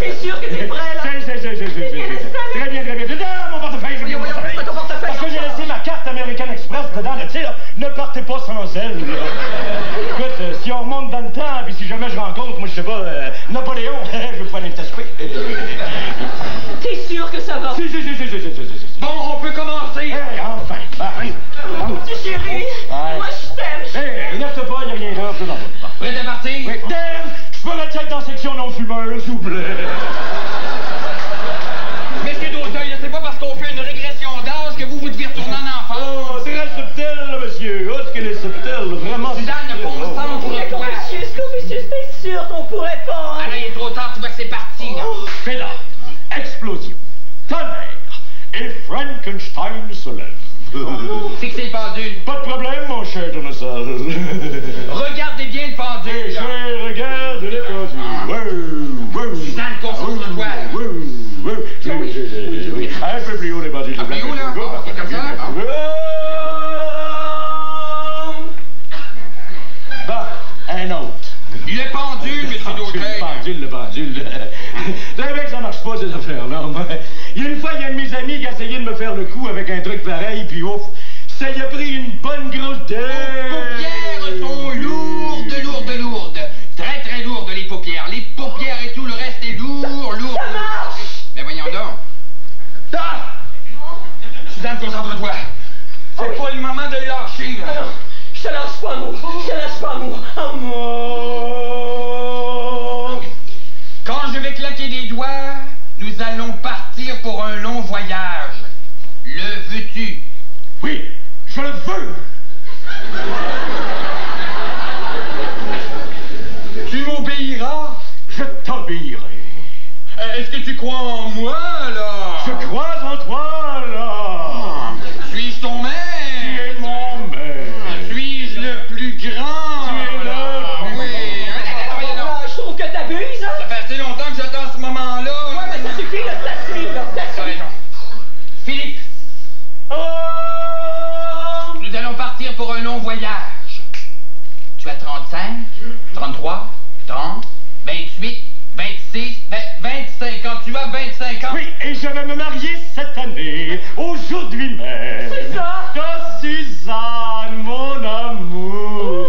T'es sûr que t'es prêt, là? Très bien, très bien. Dedans, mon portefeuille, j'ai mis mon portefeuille. Parce que j'ai laissé ma carte American Express dedans, là, tu sais, là, ne partez pas sans elle. Écoute, si on remonte dans le temps, puis si jamais je rencontre, moi, je sais pas, Napoléon, je vais pouvoir l'inviter à souper. T'es sûr que ça va? Si. Bon, on peut commencer. Hey, enfin. Petit chéri, moi, je t'aime. Hey, lève-toi pas, y'a rien là, je t'en pas. Prêt à partir? Oui, Dan, je peux mettre dans la section non-fumeur, s'il vous plaît. Messieurs d'Auteuil, c'est pas parce qu'on fait une régression d'âge que vous devez retourner en enfance. Oh, c'est très subtil, là, monsieur. Oh, ce qu'elle est subtil, vraiment. Suzanne, ne concentre-toi. Confucius, t'es sûr qu'on pourrait pas? Ah là, il est trop tard, tu vois que c'est parti, là. Fais là, explosion, tonnerre, et Frankenstein se lève. Fixez le pendule. Pas de problème, mon cher tournesol. Regardez bien le pendule. Je regarde le pendule. Suzanne, concentre-toi. Oui. Un peu plus haut, les pendules. Un peu plus haut, là? Ok, comme ça? Bah, un autre. Le pendule, monsieur d'Auteuil. Le pendule. Vous savez que ça marche pas, ces affaires-là. Il y a une fois, il y a un de mes amis qui a essayé de me faire le coup avec un truc pareil, puis ouf, ça y a pris une bonne grosse dent. Les paupières sont lourdes. Très, très lourdes, les paupières. Les paupières et tout le reste est lourd. Ça marche! Mais voyons donc. Ah! Suzanne, concentre-toi. C'est pas le moment de lâcher, là. Alors, je te lâche pas, amour. Quand je vais claquer des doigts, nous allons partir pour un long voyage. Le veux-tu? Oui, je le veux. Tu m'obéiras, je t'obéirai. Est-ce que tu crois en moi, là? Je crois en toi, là. Suis-je ton maître? Tu es mon maître. Suis-je le plus grand? Tu es là. Oui. Je trouve que t'abuses, hein? Ça fait assez longtemps que j'attends ce moment-là. Ouais, mais ça suffit, là, ça suit, là, ça T'as suit. raison. Philippe, nous allons partir pour un long voyage. Tu as 35, 33, 30, 28, 26, 25 ans. Tu as 25 ans. Oui, et je vais me marier cette année, aujourd'hui même. C'est ça? Oh, Suzanne, mon amour.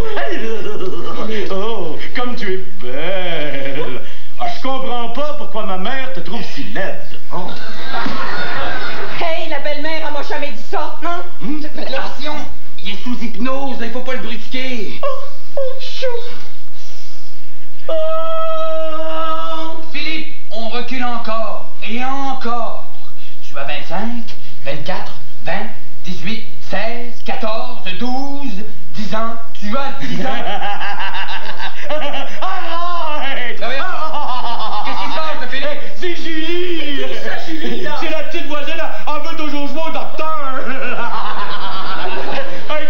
Oh, comme tu es belle. Ah, je comprends pas pourquoi ma mère te trouve si laide. Oh. Hey, la belle-mère, elle m'a jamais dit ça, non? Attention, il est sous hypnose, il faut pas le brusquer. Chou. Philippe, on recule encore et encore. Tu as 25, 24, 20, 18, 16, 14, 12, 10 ans. Tu as 10 ans. Arrête! Qu'est-ce qui se passe, Philippe? C'est Julie! C'est qui ça, Julie, là? C'est la petite voisine, elle veut toujours jouer au docteur! Hey,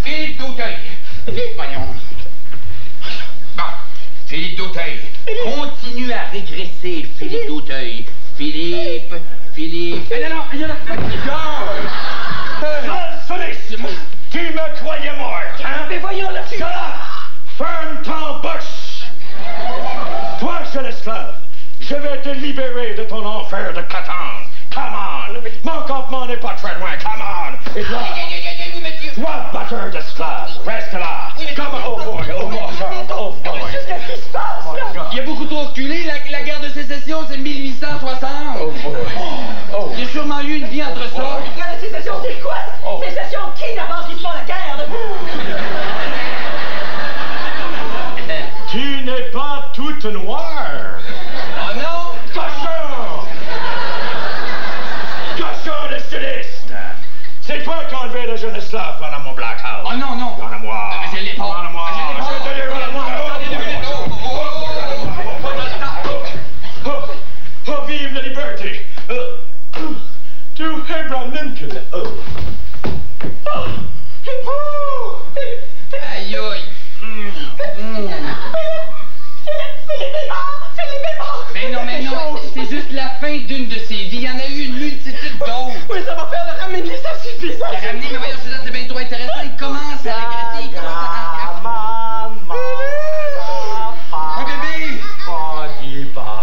Philippe d'Auteuil. Voyons. Bon, Philippe d'Auteuil. Continue à régresser, Philippe d'Auteuil. Philippe. Soliste, tu me croyais mort, hein? Mais voyons la fille. Ferme ton bouche! Toi, seul esclave, je vais te libérer de ton enfer de Catan. Come on! Mon campement n'est pas très loin, come on! Et toi, toi, batteur d'esclaves, reste là! Comme oh boy, oh boy, oh boy! Qu'est-ce qui se passe, là? Il y a beaucoup trop reculé, la guerre de sécession, c'est 1860. Oh boy! Oh. Il y a sûrement eu une vie entre ça. La guerre de sécession, c'est quoi? Sécession qui d'abord qui se font la guerre? Tu n'es pas toute noire! Oh non! Cochon! Cochon de styliste! C'est toi qui as enlevé le jeune esclave pendant mon blackout! Oh non, non! Donne-moi! Mais je l'ai pas! Donne-moi! Je te l'ai Oh, vive la liberté! To Abraham Lincoln! Aïe aïe! Mais non, c'est juste la fin d'une de ses vies. Il y en a eu une multitude d'autres. Oui, ça va faire le ramener, ça suffit, ça. La ramener, mais voyons, Suzanne, c'est bien trop intéressant. Il commence à régresser, il commence à... Un bébé!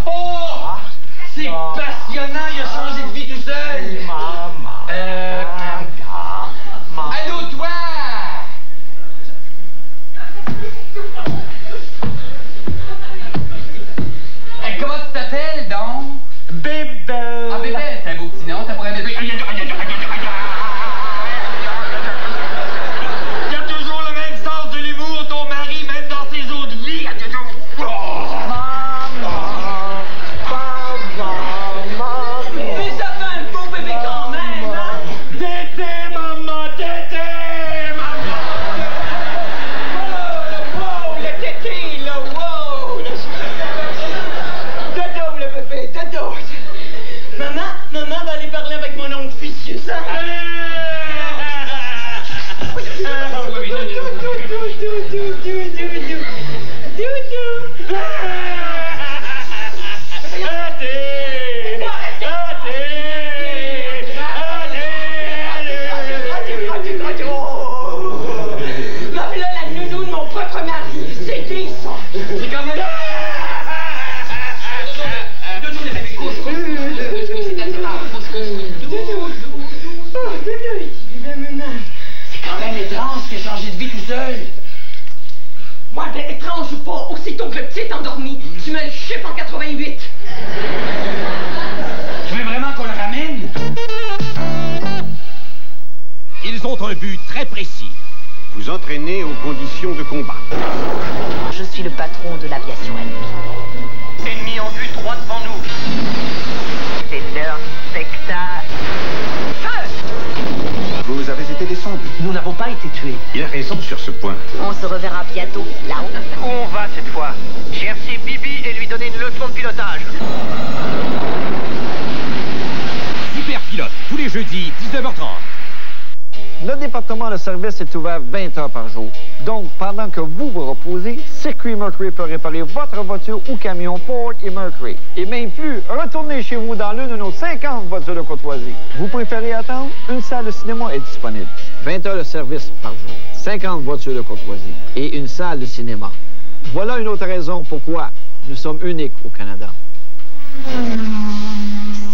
Oh! C'est passionnant, il a changé de vie tout seul. Allô, toi! Comment tu t'appelles, donc? Bébé! Ah, bébé, c'est un beau petit nom, t'as pour un bébé. Il y a toujours le même sens de l'humour, ton mari, même dans ses autres vies. Il y a toujours... Mais ça fait un beau bébé quand même, hein? Tété, maman, tété, maman! Wow, le tété, là, wow! Dodo, le bébé, dodo! Maman va aller parler avec mon oncle Ficius, hein? Ma voilà la nounou de mon propre mari, c'est qui ça? C'est quand même... C'est quand même étrange qu'il ait changé de vie tout seul. Ouais, ben étrange ou pas, aussitôt que le petit est endormi, tu me le chiffres en 88. Tu veux vraiment qu'on le ramène? Ils ont un but très précis. Vous entraînez aux conditions de combat. Je suis le patron de l'aviation ennemie. Ennemis en vue droit devant nous. C'est l'heure du spectacle. Vous avez été descendu. Nous n'avons pas été tués. Il a raison sur ce point. On se reverra bientôt, là-haut. Où on va cette fois? Chercher Bibi et lui donner une leçon de pilotage. Super Pilote, tous les jeudis, 19h30. Le département de service est ouvert 20 heures par jour. Donc, pendant que vous vous reposez, Circuit Mercury peut réparer votre voiture ou camion Ford et Mercury. Et même plus, retournez chez vous dans l'une de nos 50 voitures de courtoisie. Vous préférez attendre? Une salle de cinéma est disponible. 20 heures de service par jour, 50 voitures de courtoisie et une salle de cinéma. Voilà une autre raison pourquoi nous sommes uniques au Canada.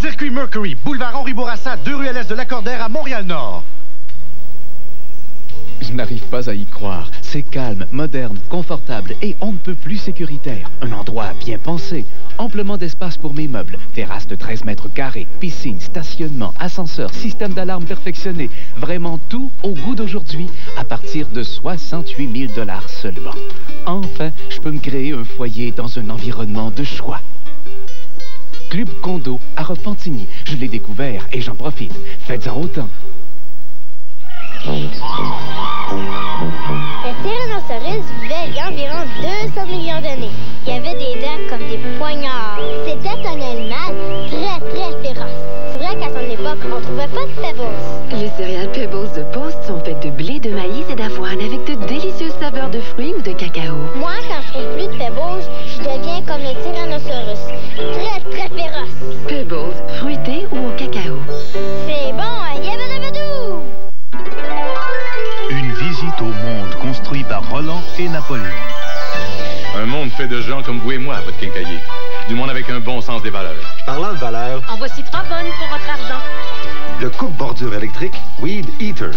Circuit Mercury, boulevard Henri Bourassa, 2 rues à l'est de Lacordaire à Montréal-Nord. Je n'arrive pas à y croire. C'est calme, moderne, confortable et on ne peut plus sécuritaire. Un endroit bien pensé. Amplement d'espace pour mes meubles. Terrasse de 13 mètres carrés, piscine, stationnement, ascenseur, système d'alarme perfectionné. Vraiment tout au goût d'aujourd'hui à partir de 68 000 $ seulement. Enfin, je peux me créer un foyer dans un environnement de choix. Club Condo à Repentigny. Je l'ai découvert et j'en profite. Faites-en autant. Un tyrannosaurus vivait il y a environ 200 millions d'années. Il y avait des dents comme des poignards. C'était un animal très féroce. C'est vrai qu'à son époque, on trouvais pas de Pebbles. Les céréales Pebbles de Post sont faites de blé, de maïs et d'avoine avec de délicieuses saveurs de fruits ou de cacao. Moi, quand je trouve plus de Pebbles, je deviens comme le Tyrannosaurus. Très, très féroce. Pebbles, fruités ou au cacao. C'est bon, yabadabadou! Une visite au monde construit par Roland et Napoléon. Un monde fait de gens comme vous et moi, votre quincaillier. Du monde avec un bon sens des valeurs. Parlant de valeurs, En voici 3 bonnes pour votre argent. le coupe-bordure électrique Weed Eater.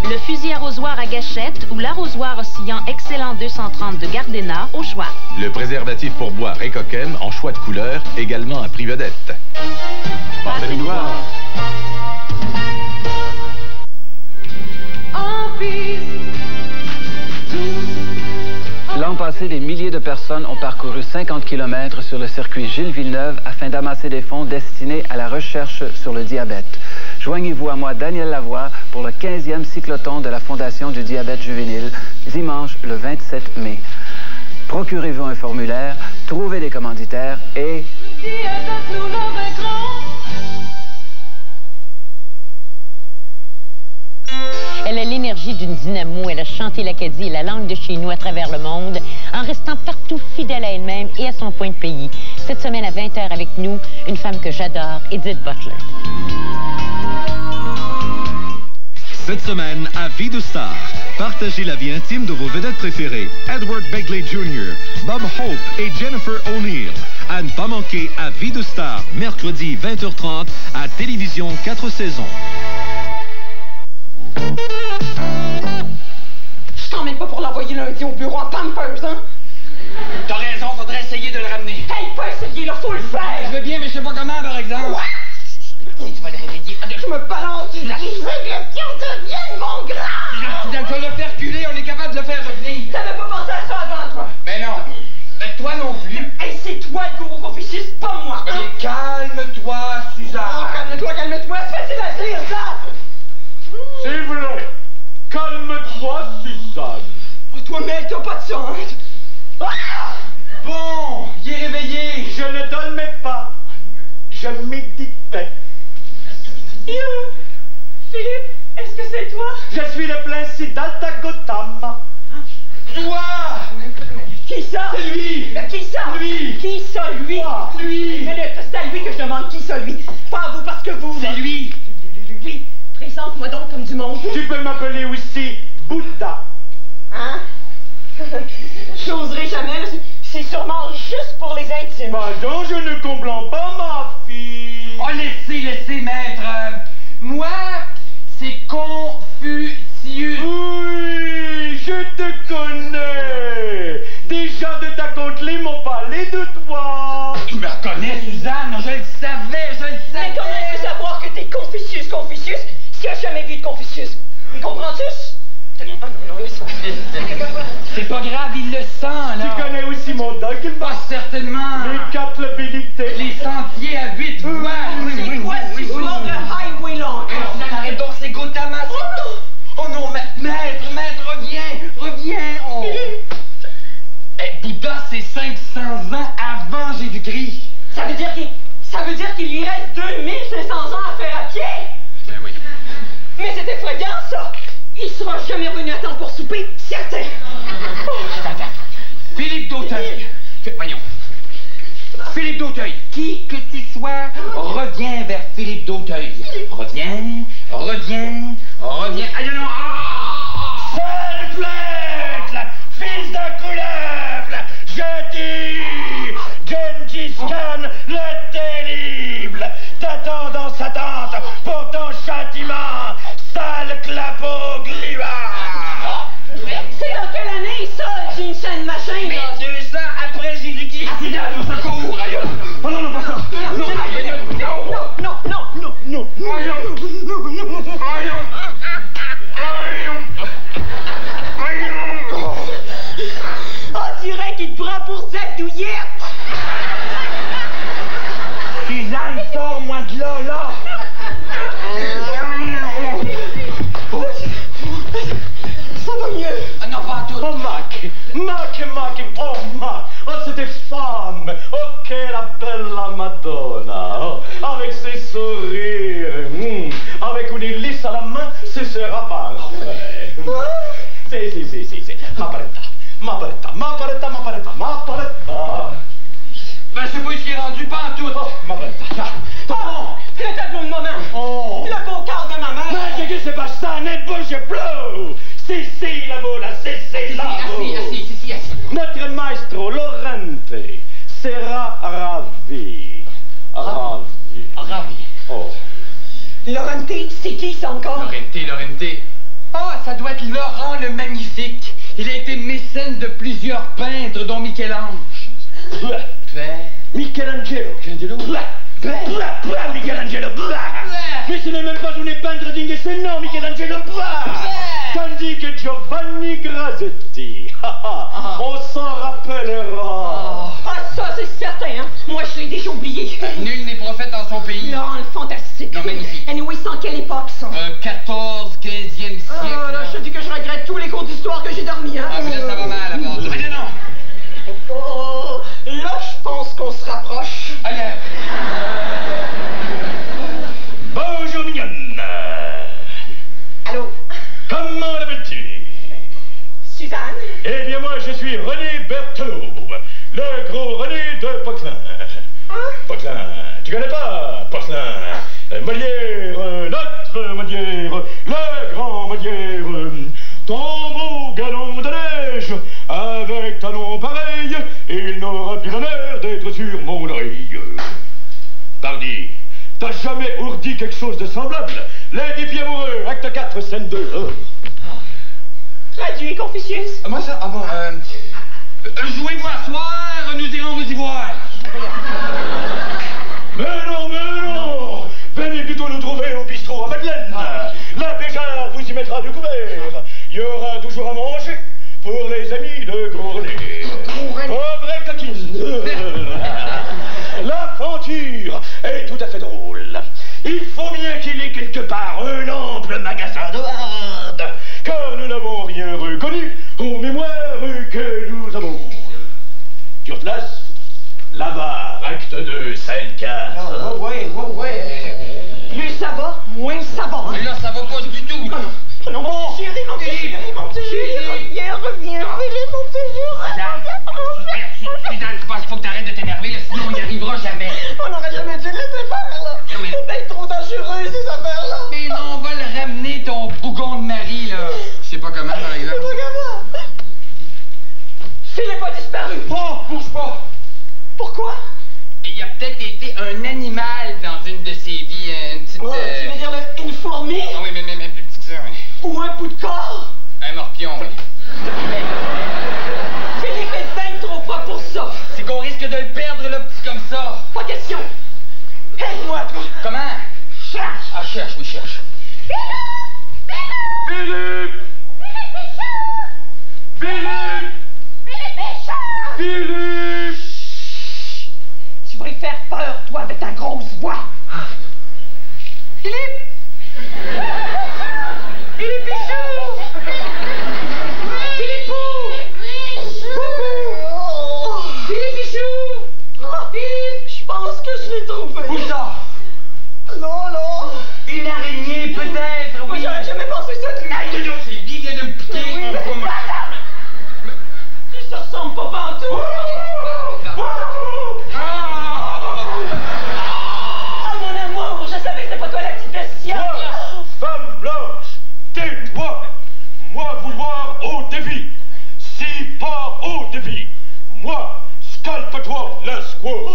Le fusil arrosoir à gâchette ou l'arrosoir oscillant excellent 230 de Gardena, au choix. Le préservatif pour boire Recoquem en choix de couleur, également à prix vedette. Passez-nous voir. L'an passé, des milliers de personnes ont parcouru 50 km sur le circuit Gilles Villeneuve afin d'amasser des fonds destinés à la recherche sur le diabète. Joignez-vous à moi, Daniel Lavoie, pour le 15e cycloton de la Fondation du diabète juvénile, dimanche le 27 mai. Procurez-vous un formulaire, trouvez des commanditaires et... Elle a l'énergie d'une dynamo. Elle a chanté l'Acadie et la langue de chez nous à travers le monde, en restant partout fidèle à elle-même et à son point de pays. Cette semaine à 20h avec nous, une femme que j'adore, Edith Butler. Cette semaine, à Vie de Star, partagez la vie intime de vos vedettes préférées. Edward Begley Jr., Bob Hope et Jennifer O'Neill. À ne pas manquer à Vie de Star, mercredi 20h30 à Télévision 4 saisons. Je t'emmène pas pour l'envoyer lundi au bureau en Pampers, hein? T'as raison, faudrait essayer de le ramener. Hey, pas essayer, là, faut le faire! Je veux bien, mais je sais pas comment, par exemple. Quoi? Si tu vas le réveiller. Je me balance, je veux que tu deviennes mon grand! Tu dois le faire culer, on est capable de le faire revenir. T'avais pas pensé à ça avant, toi? Ben non. Ben toi non plus. Hey, c'est toi le gros Confucius, pas moi! Mais calme-toi, Suzanne. Oh, calme-toi, c'est facile à dire, ça! C'est vrai. Calme-toi, Suzanne. Oh, toi, mec, t'as pas de sang, hein? Ah! Bon, il est réveillé. Je ne dormais pas. Je méditais. Philippe, est-ce que c'est toi? Je suis le plein Siddhartha Gautama. Toi! Qui ça? C'est lui! Mais qui ça? Lui! Qui ça, lui? Quoi? Lui! Mais c'est à lui que je demande qui ça, lui. Pas à vous parce que vous... C'est lui! Lui, présente-moi donc comme du monde. Tu peux m'appeler aussi Bouddha. Hein? J'oserais jamais, c'est sûrement juste pour les intimes. Pardon, je ne comprends pas, ma fille. Oh, laissez, maître. Moi, c'est Confucius. Oui, je te connais. Des gens de ta contrée m'ont parlé de toi. Tu me reconnais, Suzanne? Je le savais. Mais comment tu peux savoir que t'es Confucius, si tu as jamais vu de Confucius? Comprends-tu? Non, laisse faire. C'est pas grave, il le sent, là. Tu connais aussi mon dogme? Pas certainement. Les 4 levités. Les sentiers à 8 voies. C'est quoi cette histoire de highway long? Arrête donc, c'est Gautama, c'est tout. Oh non, maître, reviens. Oh. Bouddha, c'est 500 ans avant Jésus-Christ. Ça veut dire qu'il lui reste 2500 ans à faire à pied? Ben oui. Mais c'est effrayant, ça! Il sera jamais revenu à temps pour souper, certain! Attends. Philippe d'Auteuil. Voyons. Philippe d'Auteuil. Qui que tu sois, reviens vers Philippe d'Auteuil. Reviens. Allez, non! Sale flèche, fils de couleuvre, je dis, Gengis Khan le terrible, t'attends dans sa tente pour ton châtiment, sale clapot gluard. C'est dans quelle année, ça, Jinsen machin, Mais là? 200 après Jésus-Christ. Au secours, aïe! Oh non, pas ça! Non! On dirait qu'il te prend pour sa douillette! Suzanne, sors-moi de là! Ça va mieux! Ah non, pas tout! Oh, Mac! Oh, c'était femme! Oh, quelle bella Madonna! Oh, avec ses sourires! sì. M'apparetta. Ben, je sais pas où il est rendu, pas en tout. M'apparetta. Le tableau de ma main! Oh! Le bocal de ma mère! Ma che se basta, ne bouge plus! Sì, la vola, sì, la vola! Assis. Notre maestro Lorente sera ravi. Ravi. Oh. Lorente, c'est qui ça encore? Lorente. Ah, ça doit être Laurent le Magnifique. Il a été mécène de plusieurs peintres, dont Michel-Ange. Michelangelo. Michelangelo. Mais ce n'est même pas un peintre digne de ce nom, Michelangelo. Tandis que Giovanni Grazetti. On s'en rappellera. Ah, ça, c'est certain, hein? Moi, je l'ai déjà oublié. Nul n'est prophète dans son pays. Non, fantastique. Non, magnifique. Anyway, c'est en quelle époque, ça? 14, 15e siècle. Ah, là, je te dis que je regrette tous les cours d'histoire que j'ai dormi, hein? Ah, mais là, ça va mal, à part. Mais non! Oh, là, je pense qu'on se rapproche. Allez. Bonjour, mignonne. Allô? Comment l'appelles-tu? Suzanne? Eh bien, moi, je suis René Berthelot, le gros René de Poquelin. Hein? Poquelin, tu connais pas Poquelin? Molière, notre Molière, le grand Molière. Ton beau galon de neige, avec talons pareils, il n'aura plus l'honneur d'être sur mon oreille. Pardi, t'as jamais ourdi quelque chose de semblable? Les défis amoureux, acte 4, scène 2. Traduit, Confucius. Moi, ça, jouez-vous à soir, nous irons vous y voir. Mais non! Venez plutôt nous trouver au bistrot à Madeleine. La Béjart vous y mettra du couvert. Il y aura toujours à manger pour les amis de Gros René. Pauvre coquine. L'aventure est tout à fait drôle. Il faut bien qu'il y ait quelque part un ample magasin de hardes, car nous n'avons rien reconnu aux mémoires que nous avons. Sur place, là-bas, acte 2, scène 4. Ouais. Plus ça va, moins ça va. Mais là, ça va pas du tout. Non, mon chéri, mon petit chéri, reviens. Philippe, mon petit chéri. Suzanne, je pense qu'il faut que t'arrêtes de t'énerver, là, sinon on n'y arrivera jamais. On n'aurait jamais dû le laisser faire, là. C'est bien trop dangereux, ces affaires-là. Mais non, on va le ramener, ton bougon de mari, là. Je sais pas comment, par exemple. C'est pas comment. Philippe a disparu. Oh, bouge pas. Pourquoi? Il a peut-être été un animal dans une de ses vies, une petite... Tu veux dire une fourmi? Ah oui, mais plus petit que ça, oui. Ou un bout de corps? Un morpion, oui. Philippe est bien trop fort pour ça. C'est qu'on risque de le perdre, là, petit comme ça. Pas question. Aide-moi, toi. Comment? Cherche. Ah, cherche. Philippe! Tu vas y faire peur, toi, avec ta grosse voix. Philippe! Philippe Pichou! Philippe Philippe Pichou! Philippe, je pense que je l'ai trouvé. Où ça? Non. Une araignée, peut-être, oui. J'aurais jamais pensé ça de Ah, non, c'est lui qui vient de me piquer. Oui, ça ressemble pas partout. Ah, mon amour, je savais que c'était pas toi la petite bestia. Femme blanche, tais-toi. Moi vouloir au défi. Si pas au défi. Moi, scalpe-toi la squaw.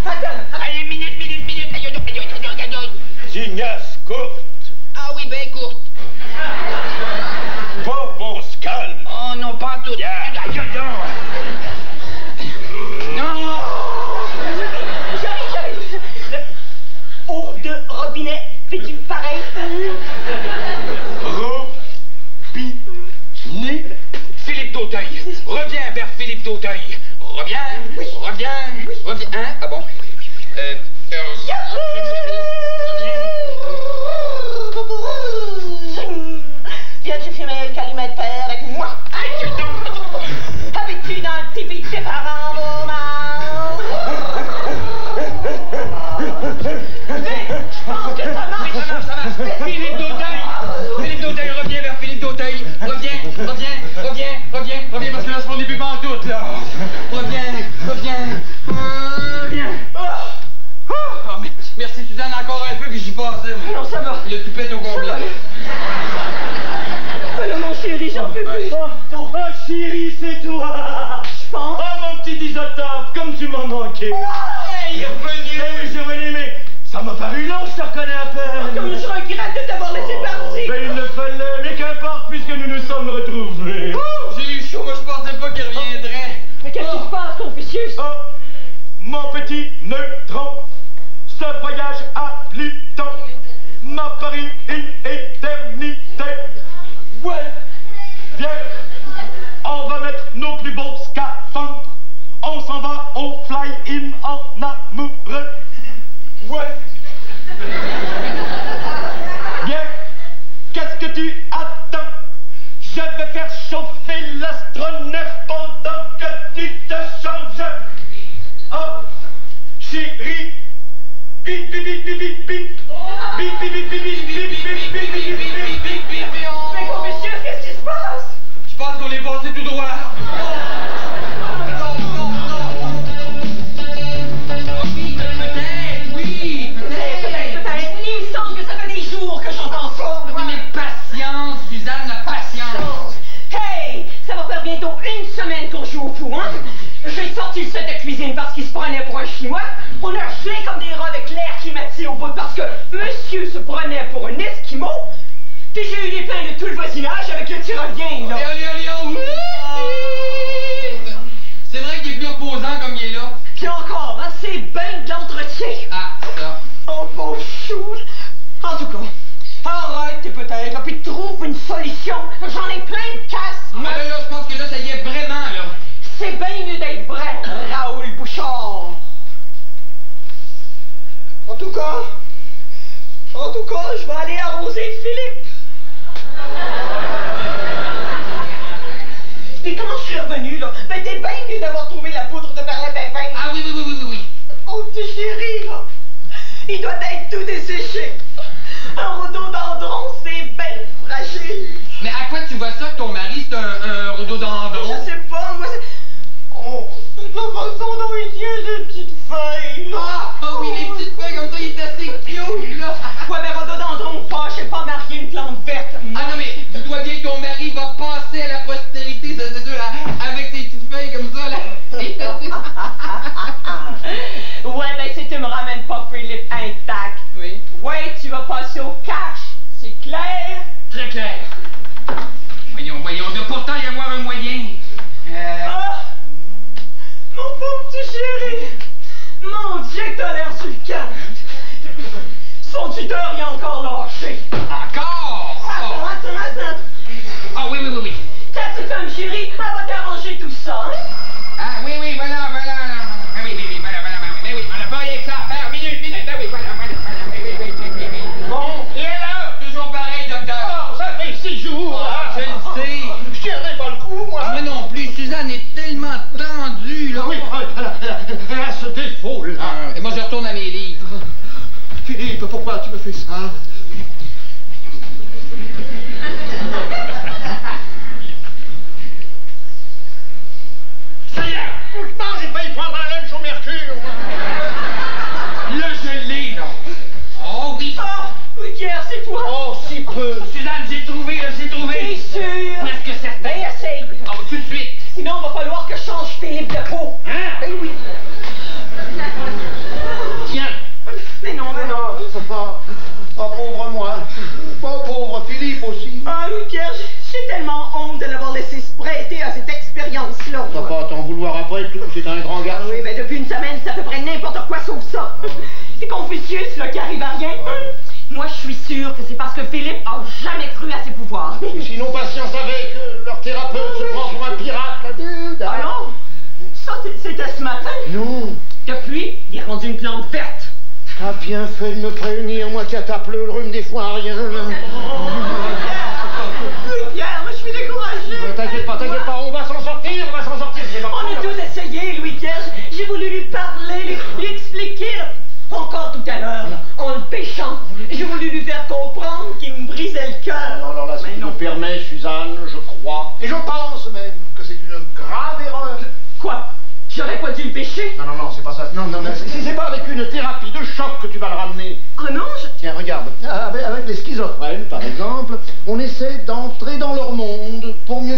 Attends. Allez, minute. Tignasse courte. Ah oui, ben courte. Pas mon scalp. Oh non, pas tout. Non. J'arrive. Eau de robinet, fais-tu pareil? Robinet. Philippe d'Auteuil. Reviens vers Philippe d'Auteuil. Reviens. Hein? Ah bon? Viens-tu fumer le calumet de père avec moi? Habites-tu dans le tipi de tes parents, mon âme? Je pense que ça marche. Ça marche. Philippe d'Auteuil, reviens vers Philippe d'Auteuil. Reviens. Oh, chérie, c'est toi! Je pense. Oh, mon petit isotope, comme tu m'as manqué! Il est revenu! Oui, je revenu, mais ça m'a paru long, je te reconnais à peine! Comme je regrette de t'avoir laissé partir! Ben, il le fallait, mais qu'importe, puisque nous nous sommes retrouvés! J'ai eu chaud, moi je pensais pas qu'il reviendrait. Mais qu'est-ce qui se passe, Confucius? Oh, mon petit neutron, ce voyage à Pluton m'a paru une éternité. Ouais, viens, on va mettre nos plus beaux scaphandres. On s'en va au fly-in en amoureux. Ouais. Viens, qu'est-ce que tu attends? Je vais faire chauffer l'astronef pendant que tu te changes. Oh, chérie. Bip, bip, bip, bip, bip, bip. Bip, bip, bip, bip, bip, bip, bip, bip, bip, bip, bip. Mais Confucius, qu'est-ce qui se passe? Je pense qu'on est passé tout droit. Oui, peut-être. Il me semble que ça fait des jours que j'entends ça. Oui, mais patience, Suzanne, patience. Hey, ça va faire bientôt une semaine qu'on joue au fou, hein? J'ai sorti le set de cuisine parce qu'il se prenait pour un Chinois. On a gelé comme des rats avec l'air climatisé au bout parce que monsieur se prenait pour un Esquimau. Puis j'ai eu des plaintes de tout le voisinage avec le tyrolien, là. C'est vrai qu'il est plus reposant comme il est là. Puis encore, hein, c'est ben de l'entretien. Ah, ça. Oh, pauvre chou. En tout cas, arrête peut-être, là, puis trouve une solution. J'en ai plein de casses. Ah, là, je pense que là, ça y est vraiment, là. C'est bien mieux d'être vrai, Raoul Bouchard. En tout cas, je vais aller arroser Philippe. Et quand je suis revenu, là, ben t'es bien mieux d'avoir trouvé la poudre de perlimpinpin. Ah oui. Oh, petit chéri, là, il doit être tout desséché. Un rhododendron, c'est bien fragile. Mais à quoi tu vois ça que ton mari, c'est un rhododendron? Je sais pas, moi, c'est... Oh, la façon dont il tient ces petites feuilles, là. Ah oui, les petites feuilles comme ça, il est assez cute, là. Ouais, mais rhododendron, pas, je sais pas marier une plante verte. Ah non, mais dis-toi bien que ton mari va passer à la postérité, ça c'est sûr, avec ses petites feuilles comme ça, là. Ouais, ben si tu me ramènes pas Philippe intact. Oui. Ouais, tu vas passer au cash, c'est clair? Très clair. Voyons, il doit pourtant y avoir un moyen. Ah! Mon pauvre petit chéri! Mon Dieu, que t'as l'air sur le camp! Son tuteur y a encore lâché! Encore? Attends! Ah oui. Ta petite femme chérie, elle va t'arranger tout ça, hein? Ah oui, voilà. Ah oui, voilà. Mais oui, on n'a pas rien que ça à faire. Minute. Ah oui, voilà. Bon, et alors? Toujours pareil, docteur. Oh, ça fait 6 jours. Je le sais. Je tiendrai pas le coup, moi. Moi non plus, Suzanne est tellement tendue, là. Oui, elle a ce défaut-là. Et moi, je retourne à mes livres. Philippe, pourquoi tu me fais ça? Ça y est, franchement, j'ai failli prendre un lunch au mercure. Là, je l'ai, là. Oh oui. Ah! Oui, Pierre, c'est toi! Oh, si peu. Suzanne, j'ai trouvé. T'es sûr? Presque certain. Ben, essaye. Oh, tout de suite. Sinon, il va falloir que je change Philippe de peau. Hein? Ben oui. Tiens. Mais non. Oh, pauvre moi. Oh, pauvre Philippe aussi. Ah oui, Pierre, j'ai tellement honte de l'avoir laissé se prêter à cette expérience-là. T'as pas à t'en vouloir après tout, c'est un grand garçon. Oui, ben depuis une semaine, c'est à peu près n'importe quoi sauf ça. C'est Confucius, là, qui arrive à rien. Moi, je suis sûre que c'est parce que Philippe a jamais cru à ses pouvoirs. Sinon, patience avec, leur thérapeute se prend pour un pirate, là. Alors? Ça, c'était ce matin? Non. Depuis, il est rendu une plante verte. T'as bien fait de me prévenir, moi qui tape le rhume des fois à rien. Oui, Pierre, moi, je suis découragée. T'inquiète pas, on va s'en sortir. On a tous essayé, Louis-Pierre. J'ai voulu lui parler, lui expliquer. Encore tout à l'heure, en le péchant, j'ai voulu lui faire comprendre qu'il me brisait le cœur. Alors là, si tu me permets, Suzanne, je crois, et je pense même, que c'est une grave erreur. Quoi? J'aurais pas dû le pécher? Non, c'est pas ça. Non, c'est pas avec une thérapie de choc que tu vas le ramener. Oh non, Tiens, regarde, avec les schizophrènes, par exemple, on essaie d'entrer dans leur monde pour mieux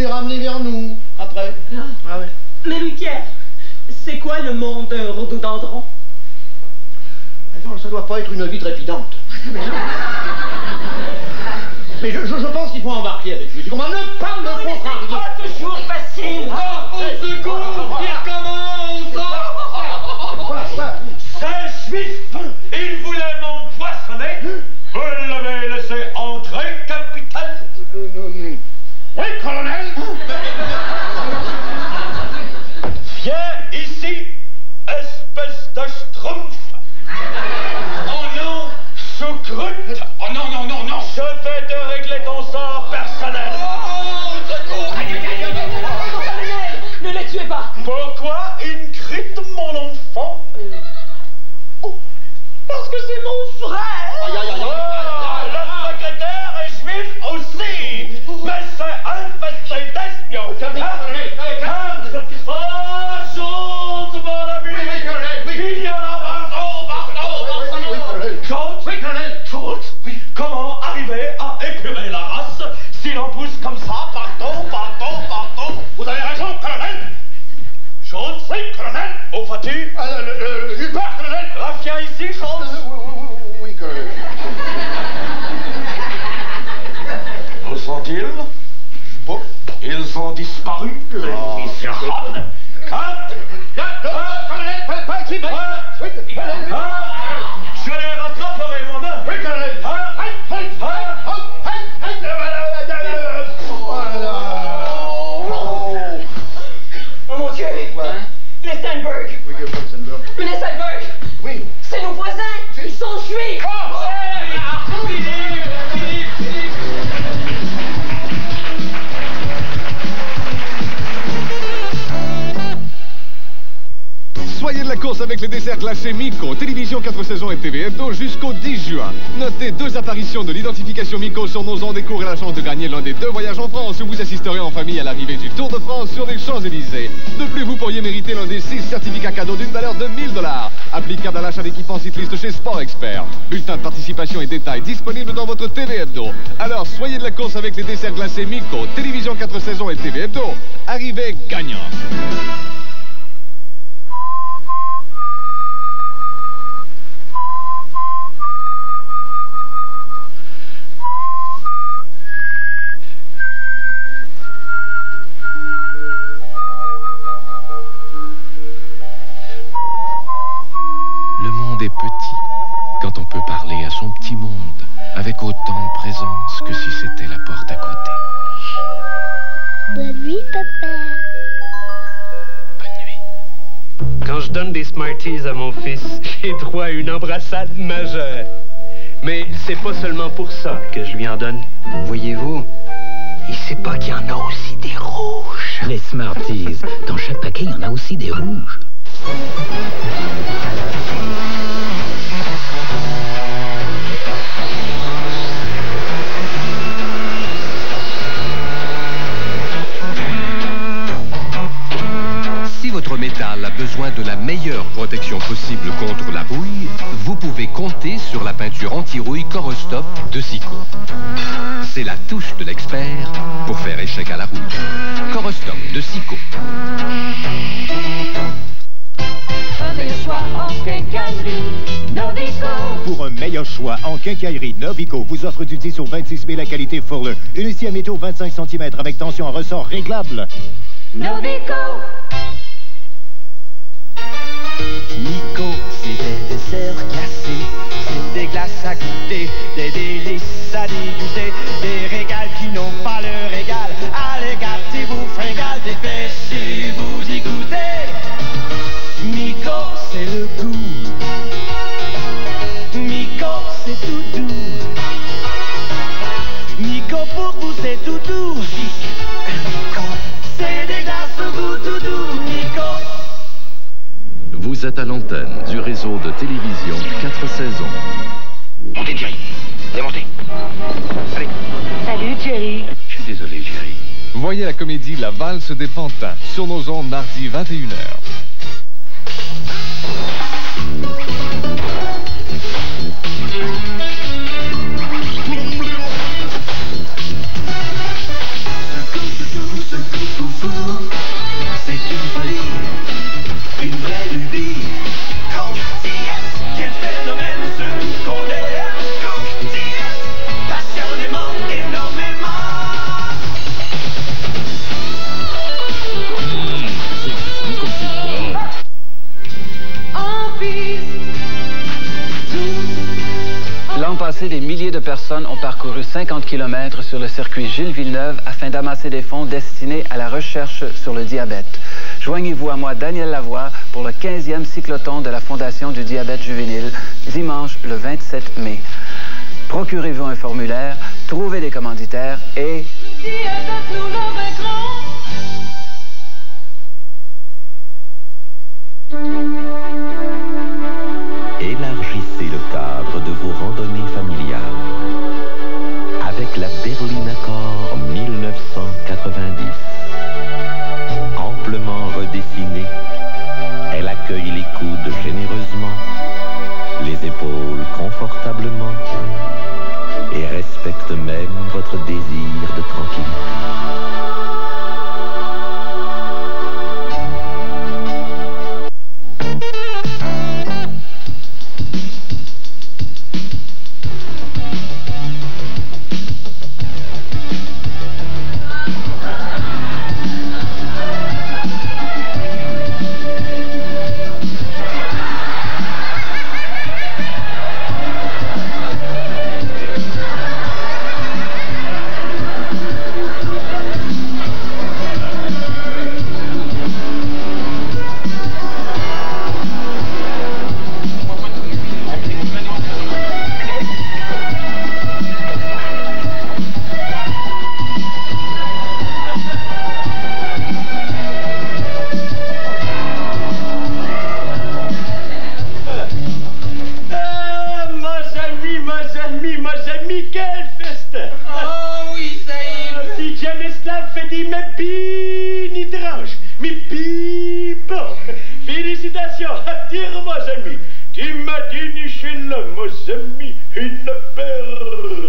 ça doit pas être une vie trépidante. Mais je pense qu'il faut embarquer avec lui. Tu comprends? Ne pas le contrarier. Pas toujours facile. Au secours, il commence. C'est juif! Il voulait m'empoisonner! Vous l'avez laissé entrer, capitaine? Oui, colonel! Viens ici, espèce de schtroumpf! Oh non! Choucroute! Oh non, non, non, non! Je vais te régler ton sort personnel! Oh, secours! Aïe, aïe, aïe, aïe, aïe. Ne les tuez pas. Pourquoi une crypte, mon enfant? Parce que c'est mon frère. Le secrétaire est juif aussi! Mais c'est infesté d'espions! Oh, chose, mon ami! Il y en a partout! Schultz, comment arriver à épurer la race si l'on pousse comme ça partout? Vous avez raison, colonel! Schultz? Oui, colonel! Où vas-tu? Nulle part, colonel! Viens ici, Schultz! Oui, colonel. Où sont-ils? Bon, ils ont disparu, les misérables! Colonel, pas ici! Oui, colonel! Je les rattraperai moi-même! Oui, colonel! Oh mon Dieu. Les Steinberg. Oui, Steinberg. Mais les Steinberg. Oui. C'est nos voisins. Ils sont juifs. Soyez de la course avec les desserts glacés Miko, télévision 4 saisons et TV Hebdo jusqu'au 10 juin. Notez 2 apparitions de l'identification Miko sur nos ondes et courez la chance de gagner l'un des 2 voyages en France où vous assisterez en famille à l'arrivée du Tour de France sur les Champs-Élysées. De plus, vous pourriez mériter l'un des 6 certificats cadeaux d'une valeur de 1000 $. Applicable à l'achat d'équipements cyclistes chez Sport Expert. Bulletin de participation et détails disponibles dans votre TV Hebdo. Alors, soyez de la course avec les desserts glacés Miko, télévision 4 saisons et TV Hebdo. Arrivez gagnant. Est petit quand on peut parler à son petit monde avec autant de présence que si c'était la porte à côté. Bonne nuit, papa. Bonne nuit. Quand je donne des Smarties à mon fils, j'ai droit à une embrassade majeure. Mais c'est pas seulement pour ça que je lui en donne. Voyez-vous, il sait pas qu'il y en a aussi des rouges. Les Smarties. Dans chaque paquet, il y en a aussi des rouges. Si votre métal a besoin de la meilleure protection possible contre la rouille, vous pouvez compter sur la peinture anti-rouille Corostop de Sico. C'est la touche de l'expert pour faire échec à la rouille. Corostop de Sico. Pour un meilleur choix en quincaillerie, Novico vous offre du 10 sur 26 000 à qualité Fourle. Une scie à métaux 25 cm avec tension en ressort réglable. Novico! Nico, c'est des desserts glacés, c'est des glaces à goûter, des délices à déguster, des régals qui n'ont pas leur égal. Allez, gâtez-vous, fringales, dépêchez-vous d'y goûter. Nico, c'est le goût. Nico, c'est tout doux. Nico, pour vous, c'est tout doux. C'est des glaces au goût tout doux. Nico. Vous êtes à l'antenne du réseau de télévision 4 saisons. Montez, Jerry. Démontez. Allez. Salut, Jerry. Je suis désolé, Jerry. Voyez la comédie La Valse des Pantins sur nos ondes mardi 21h. C'est une folie, une vraie lubie. Quel phénomène, ce personnes ont parcouru 50 km sur le circuit Gilles Villeneuve afin d'amasser des fonds destinés à la recherche sur le diabète. Joignez-vous à moi, Daniel Lavoie, pour le 15e cycloton de la Fondation du diabète juvénile, dimanche le 27 mai. Procurez-vous un formulaire, trouvez des commanditaires et... Élargissez le cadre de vos randonnées familiales. Avec la Berline Accord 1990. Amplement redessinée, elle accueille les coudes généreusement, les épaules confortablement et respecte même votre désir de tranquillité.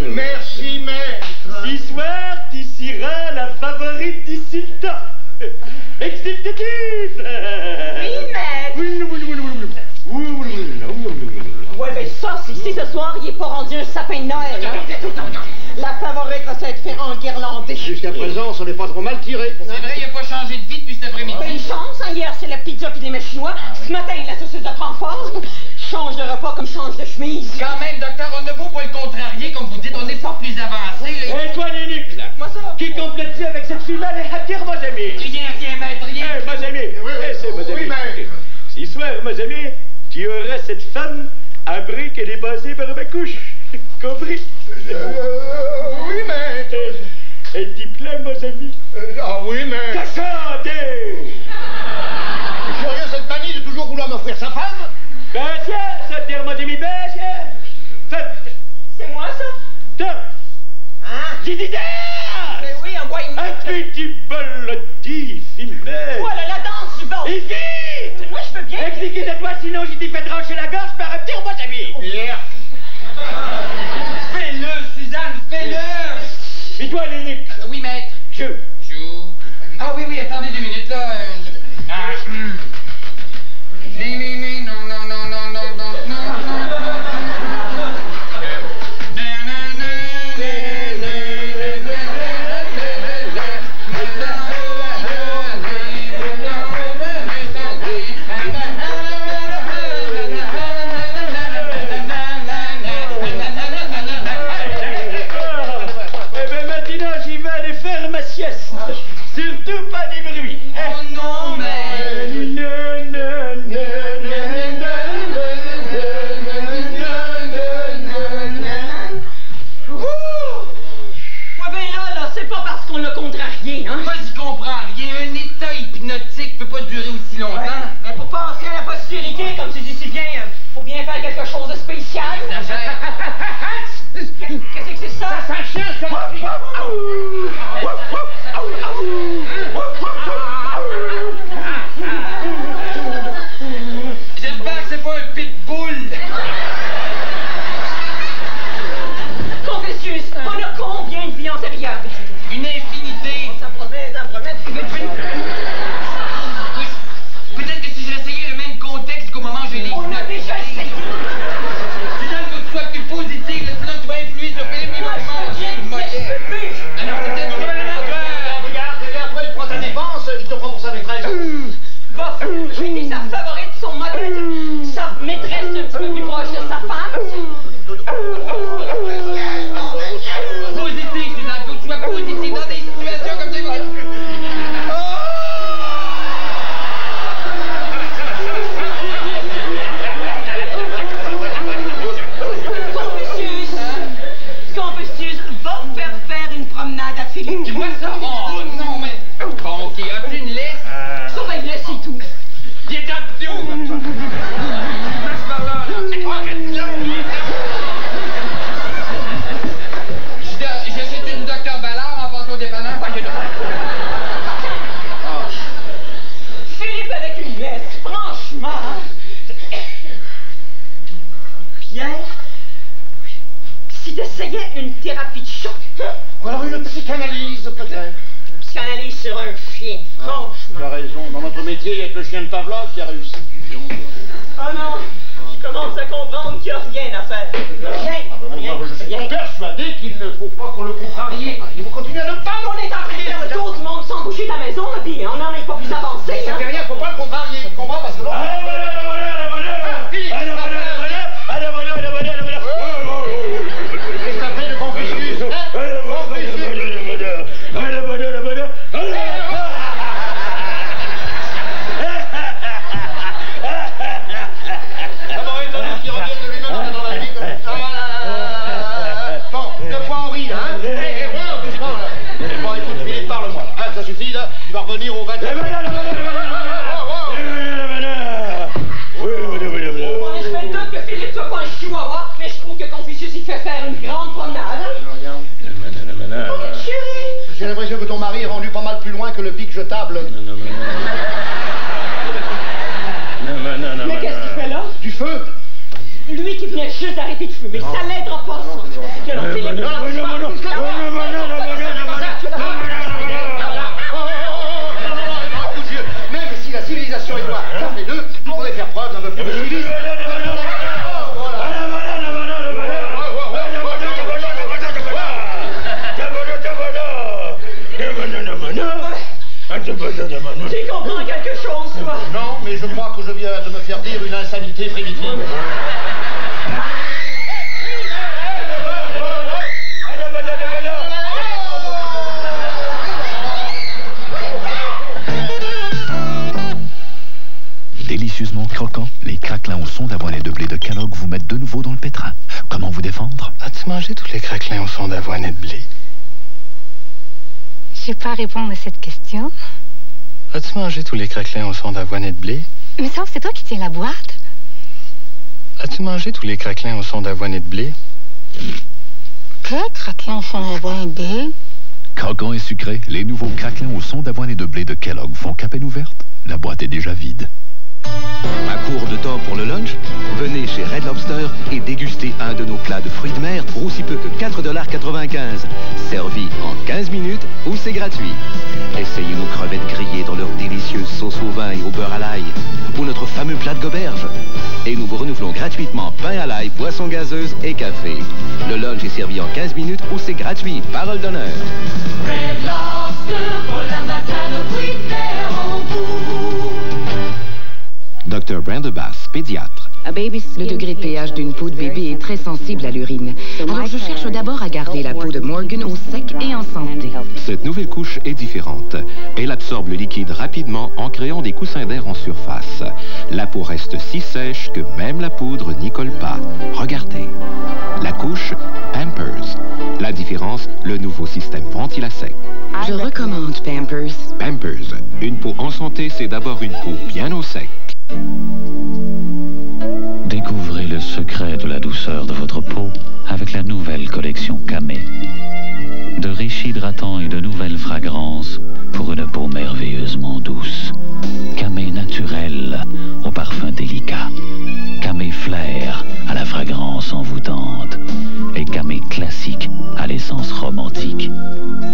Merci, maître. Ce soir, tu seras la favorite du sultan. Exultative. Oui, maître. Ouais, ben ça, si ce soir, il est pas rendu un sapin de Noël. Hein? La favorite va s'être fait enguirlander. Jusqu'à présent, ça n'est pas trop mal tiré. C'est vrai, il n'a pas changé de vie depuis cet après-midi. Ben, une chance, hein, hier, c'est la pizza puis des mets chinois. Ce matin, la saucisse de Francfort. Change de repas comme change de chemise. Quand même, docteur, on ne vaut pas le contrarier, comme vous dites, on n'est pas plus avancé. Et toi, Lénique, là? Moi, ça? Qui complète-tu avec cette fille-là, les hackers, mes amis? Rien, maître, rien. Mes amis, c'est mes amis. maître. Ce soir, mes amis, tu auras cette femme après qu'elle est passée par ma couche. Compris? Oui, maître. Elle t'y plaît, mes amis? Ah oui, maître. Cachotez! C'est curieux cette manie de toujours vouloir m'offrir sa femme. Ben tiens, ça te dire, mes amis, ben tiens. C'est moi, ça? Tiens. Hein? Didida! Ben oui, envoie une... Un petit bol de filmé. Voilà la danse du bol. Et vite! Moi, je veux bien. Exécute de toi, sinon je t'ai fait trancher la gorge par un petit repas d'amis. Hier. Fais-le, Suzanne, fais-le! Et toi, Lénique? Oui, maître. Joue. Ah oui, attendez 2 minutes, là. Surtout pas des bruits. Oh non, mais... Ouais, ben là, c'est pas parce qu'on l'a contrarié, hein? Moi, j'y comprends rien. Un état hypnotique peut pas durer aussi longtemps. Ouais, mais pour passer à la postérité, comme tu dis si bien, faut bien faire quelque chose de spécial. Qu'est-ce que c'est ça? Ça sent chien, ça. J'espère que c'est pas un pitbull. Confucius, on a combien de vies antérieures? Une infinité. Ça promet. Peut-être que si j'essayais le même contexte qu'au moment où je l'ai... On a déjà essayé. Suzanne, faut que tu sois plus positive. Là, tu vas influer sur Philippe et moi. Oh non, mais... Bon, ok, as-tu une liste? Surveille-le, c'est tout. Il est dans tout! Passe par là, là. Je suis une docteur Ballard en passant au dépanneur. Philippe avec une laisse, franchement. Pierre, si t'essayais une thérapie de choc. Ou alors une psychanalyse, peut-être. Psychanalyse sur un chien, franchement. Tu as raison. Dans notre métier, il n'y a que le chien de Pavlov qui a réussi. Oh non, je commence à comprendre qu'il n'y a rien à faire. Rien. Je suis persuadé qu'il ne faut pas qu'on le contrarie. Il faut continuer à le pas. On est en train de faire le tour du monde sans bouger de la maison, et puis on n'en est pas plus avancé. Ça fait rien, faut pas le contrarier. Tu comprends? Parce que là... Qu'est-ce que t'as fait, le Confucius? Bon, de quoi on rit, hein? Bon, écoute, Philippe, parle-moi. Hein, ça suffit, là. Tu vas revenir au 21. Je fais le doute que Philippe soit pas un chihuahua, mais je trouve que Confucius il fait faire une grande promenade. Chérie! J'ai l'impression que ton mari est rendu pas mal plus loin que le pic jetable. Mais qu'est-ce qu'il fait là? Du feu? Lui qui vient juste d'arrêter de fumer, ça l'aidera pas, ça. Alors, Philippe, même si la civilisation est noire, fermez-le, il faudrait faire preuve d'un peu plus de civisme. Tu comprends quelque chose, toi? Non, mais je crois que je viens de me faire dire une insanité primitive. Délicieusement croquants, les craquelins au son d'avoine et de blé de Kellogg vous mettent de nouveau dans le pétrin. Comment vous défendre? As-tu mangé tous les craquelins au son d'avoine et de blé? Je sais pas répondre à cette question. As-tu mangé tous les craquelins au son d'avoine et de blé? Mais ça, c'est toi qui tiens la boîte. As-tu mangé tous les craquelins au son d'avoine et de blé? Quel craquelin au son d'avoine et de blé? Croquants et sucrés, les nouveaux craquelins au son d'avoine et de blé de Kellogg font qu'à peine ouverte. La boîte est déjà vide. À court de temps pour le lunch? Venez chez Red Lobster et dégustez un de nos plats de fruits de mer pour aussi peu que 4,95 $. Servi en 15 minutes ou c'est gratuit. Essayez nos crevettes grillées dans leur délicieuse sauce au vin et au beurre à l'ail. Ou notre fameux plat de goberge. Et nous vous renouvelons gratuitement pain à l'ail, boisson gazeuse et café. Le lunch est servi en 15 minutes ou c'est gratuit. Parole d'honneur. Red Lobster pour la matin de fruits de mer en bout. Dr. Brenda Bass, pédiatre. Le degré de pH d'une peau de bébé est très sensible à l'urine. Alors je cherche d'abord à garder la peau de Morgan au sec et en santé. Cette nouvelle couche est différente. Elle absorbe le liquide rapidement en créant des coussins d'air en surface. La peau reste si sèche que même la poudre n'y colle pas. Regardez. La couche Pampers. La différence, le nouveau système Ventilacec. Je recommande Pampers. Pampers. Une peau en santé, c'est d'abord une peau bien au sec. Découvrez le secret de la douceur de votre peau avec la nouvelle collection Camé. De riches hydratants et de nouvelles fragrances pour une peau merveilleusement douce. Camé naturel au parfum délicat. Camé flair à la fragrance envoûtante. Et Camé classique à l'essence romantique.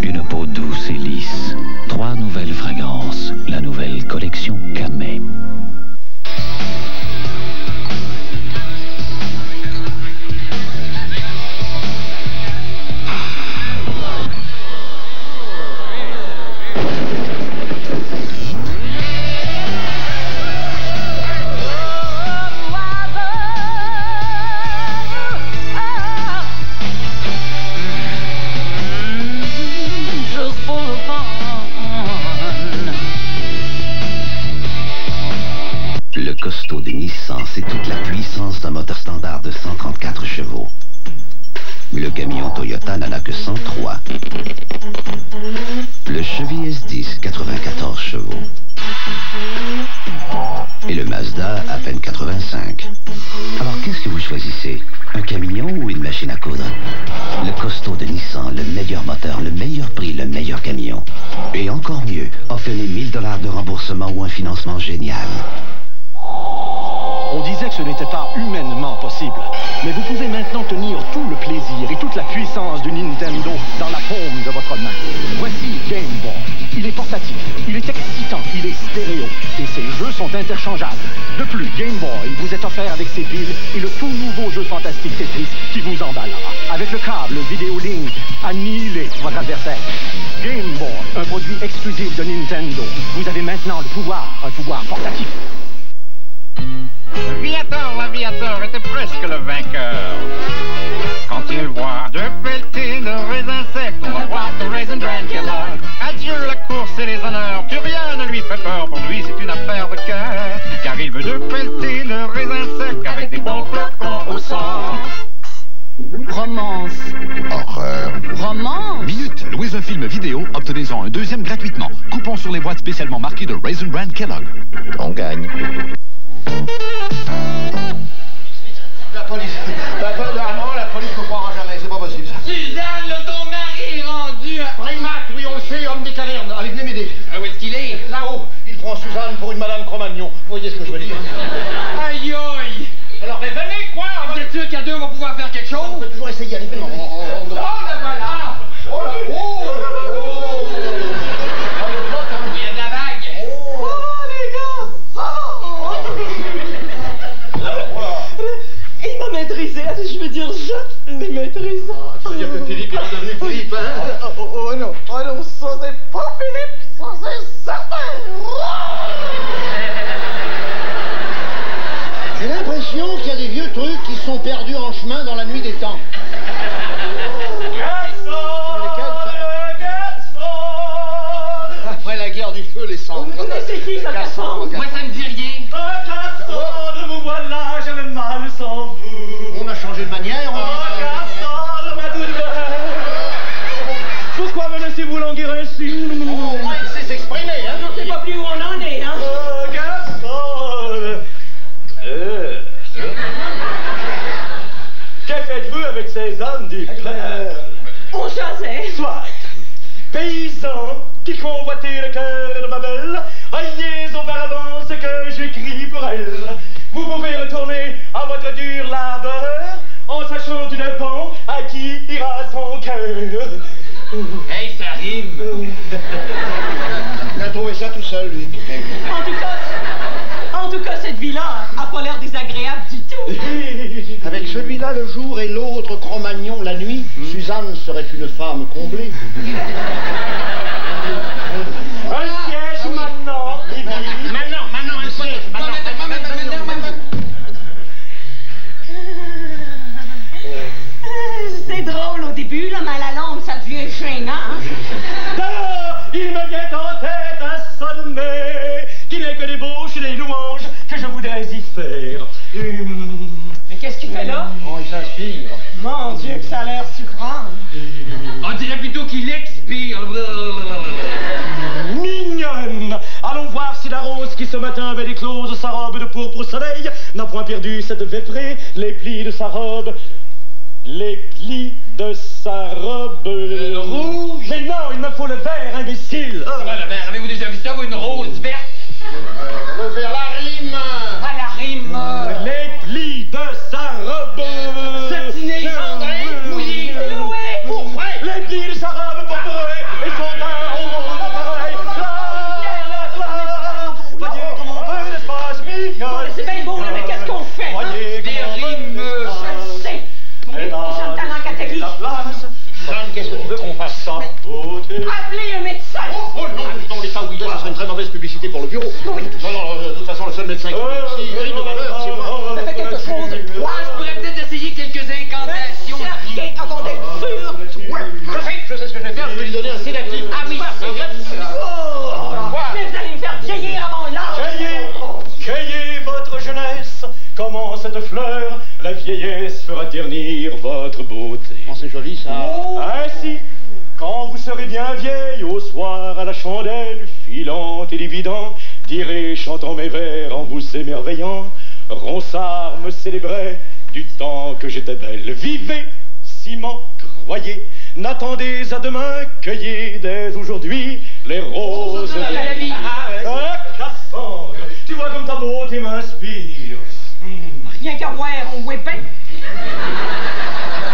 Une peau douce et lisse. 3 nouvelles fragrances. La nouvelle collection Camé. Le costaud de Nissan, c'est toute la puissance d'un moteur standard de 134 chevaux. mais le camion Toyota n'en a que 103. Le Chevy S10, 94 chevaux. Et le Mazda, à peine 85. Alors qu'est-ce que vous choisissez? Un camion ou une machine à coudre? Le costaud de Nissan, le meilleur moteur, le meilleur prix, le meilleur camion. Et encore mieux, obtenez 1000 $ de remboursement ou un financement génial. On disait que ce n'était pas humainement possible. Mais vous pouvez maintenant tenir tout le plaisir et toute la puissance du Nintendo dans la paume de votre main. Voici Game Boy. Il est portatif, il est excitant, il est stéréo et ses jeux sont interchangeables. De plus, Game Boy vous est offert avec ses piles et le tout nouveau jeu fantastique Tetris qui vous emballera. Avec le câble Vidéo Link, annihilez votre adversaire. Game Boy, un produit exclusif de Nintendo. Vous avez maintenant le pouvoir, un pouvoir portatif. L'aviateur était presque le vainqueur. Quand il voit deux pelletés de raisins secs, on va voir The Raisin Bran Kellogg. Adieu la course et les honneurs, plus rien ne lui fait peur. Pour lui, c'est une affaire de cœur. Car il veut deux pelletés de raisins secs avec des bons flocons au sang. Romance. Horreur. Romance. Minute, louez un film vidéo, obtenez-en un deuxième gratuitement. Coupons sur les boîtes spécialement marquées de Raisin Bran Kellogg. On gagne. La police. Non, la police ne croira jamais, c'est pas possible ça. Suzanne, le ton mari est rendu à... Primac, oui on le sait, homme des cavernes. Allez, venez m'aider. Où est-ce qu'il est? Là-haut, il prend Suzanne pour une Madame Cro-Magnon. Vous voyez ce que je veux dire? Aïe aïe. Alors, mais venez quoi? Vous êtes sûr qu'à deux on va pouvoir faire quelque chose? On peut toujours essayer, allez, venez. Oh, la voilà. Oh là, oh. Il y a de la vague. Oh, les gars. Il m'a maîtrisé, je veux dire, je l'ai maîtrisé. Ça veut dire que Philippe est devenu Philippe, hein? Oh non, ça c'est pas Philippe, ça c'est certain. J'ai l'impression qu'il y a des vieux trucs qui sont perdus en chemin dans la nuit des temps. Après la guerre du feu, les cendres. Mais c'est qui ça, Cassandre? Moi ça me dit rien. Cassandre, vous voilà, j'avais mal sans vous. On a changé de manière. Cassandre, ma douleur. Pourquoi me laissez-vous languir ainsi? Au moins il sait s'exprimer, hein? On sait pas plus où on en est, hein? Cassandre. Que faites-vous avec ces hommes du clerc? On jasait. Soit. Paysans qui convoitaient le cœur de ma belle, ayez auparavant ce que j'écris pour elle. Vous pouvez retourner à votre dur labeur en sachant d'une pont à qui ira son cœur. Hey, ça rime. Il a trouvé ça tout seul, lui. En tout cas, cette vie-là a pas l'air désagréable du tout. Avec celui-là le jour et l'autre Cro-Magnon la nuit, Suzanne serait une femme comblée. Un siège maintenant, Maintenant, un siège. Maintenant. C'est drôle au début, là, mais à la longue, ça devient gênant. D'ailleurs, il me vient en tête un sonnet qui n'est que des bouches et des louanges que je voudrais y faire. Mais qu'est-ce qu'il fait là? Oh, il s'inspire. Mon Dieu, que ça a l'air sucrant. On dirait plutôt qu'il expire. Mignonne! Allons voir si la rose qui ce matin avait éclose sa robe de pourpre au soleil n'a point perdu cette véprée, les plis de sa robe. Les plis de sa robe rouge. Mais non, il me faut le vert, imbécile. Le vert, avez-vous déjà vu ça, vous, une rose verte? Le vers la rime. Pas la rime. Les plis de sa robe. Satinée, cendrée, mouillée, louée. Pour vrai. Les plis de sa robe portereux et son teint rose appareil. Voyez comment on veut, n'est-ce pas, mignonne? C'est bien beau, là, mais qu'est-ce qu'on fait? Voyez des rimes. Je sais. Mais j'aime talent catégorie. Jeanne, qu'est-ce que tu veux qu'on fasse ça? Appelez un médecin. Oh non, dans l'état où il est, ça serait une très mauvaise publicité pour le bureau. Oui. Non, de toute façon, le seul médecin qui mérite de valeur, c'est moi. Ça fait quelque chose. Ouais, je pourrais peut-être essayer quelques incantations. Cherchez avant d'être sûr. Je sais ce que je vais faire, je vais lui donner un sédatif. Ah oui, Mais vous allez me faire vieillir avant l'âge. Cueillez votre jeunesse, comment cette fleur, la vieille vieillesse fera ternir votre beauté. Oh, c'est joli, ça. Ainsi, quand vous serez bien vieille, au soir à la chandelle, filante et dividant, direz, chantant mes vers en vous émerveillant, Ronsard me célébrait du temps que j'étais belle. Vivez, ciment, croyez, n'attendez à demain, cueillez dès aujourd'hui les roses de la vie. Ah, Cassandre, tu vois comme ta beauté m'inspire. Rien qu'à voir, on whippait.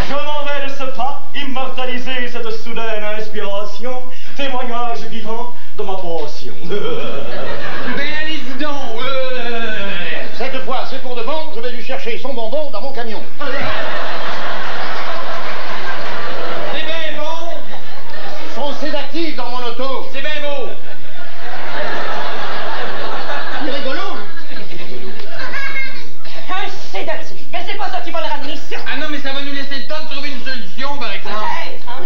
Je m'en vais de ce pas, immortaliser cette soudaine inspiration, témoignage vivant de ma passion. Ben allez-y donc. Cette fois, c'est pour de bon, je vais lui chercher son bonbon dans mon camion. C'est bien bon. Son sédatif dans mon auto. C'est bien beau. Il est rigolo. Un sédatif. Mais c'est pas ça qui va le ramener ici. Ah non, mais ça va nous laisser le temps de trouver une solution, par exemple. Peut-être, hein?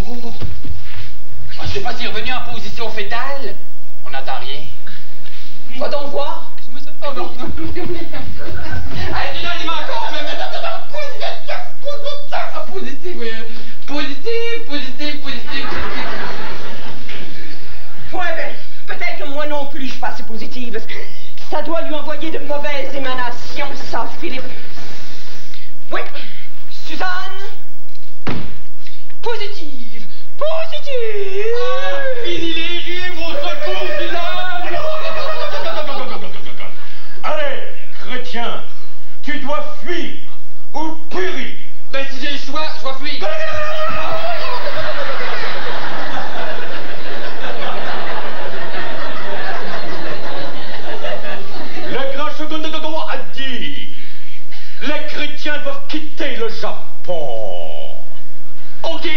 Oh. Je sais pas s'il est revenu en position fétale. On n'entend rien. Va donc voir. Oh non. Allez, dis-le, il encore, mais positif, oui. Positif. Ouais, ben, peut-être que moi non plus je suis pas assez positive. Ça doit lui envoyer de mauvaises émanations, ça, Philippe. Oui, Suzanne. Positive. Privilégié, mon secours, Suzanne. Allez, chrétien, tu dois fuir ou périr. Ben si j'ai le choix, je vais fuir. Le grand shogun de Kagawa a dit, les chrétiens doivent quitter le Japon. Ok.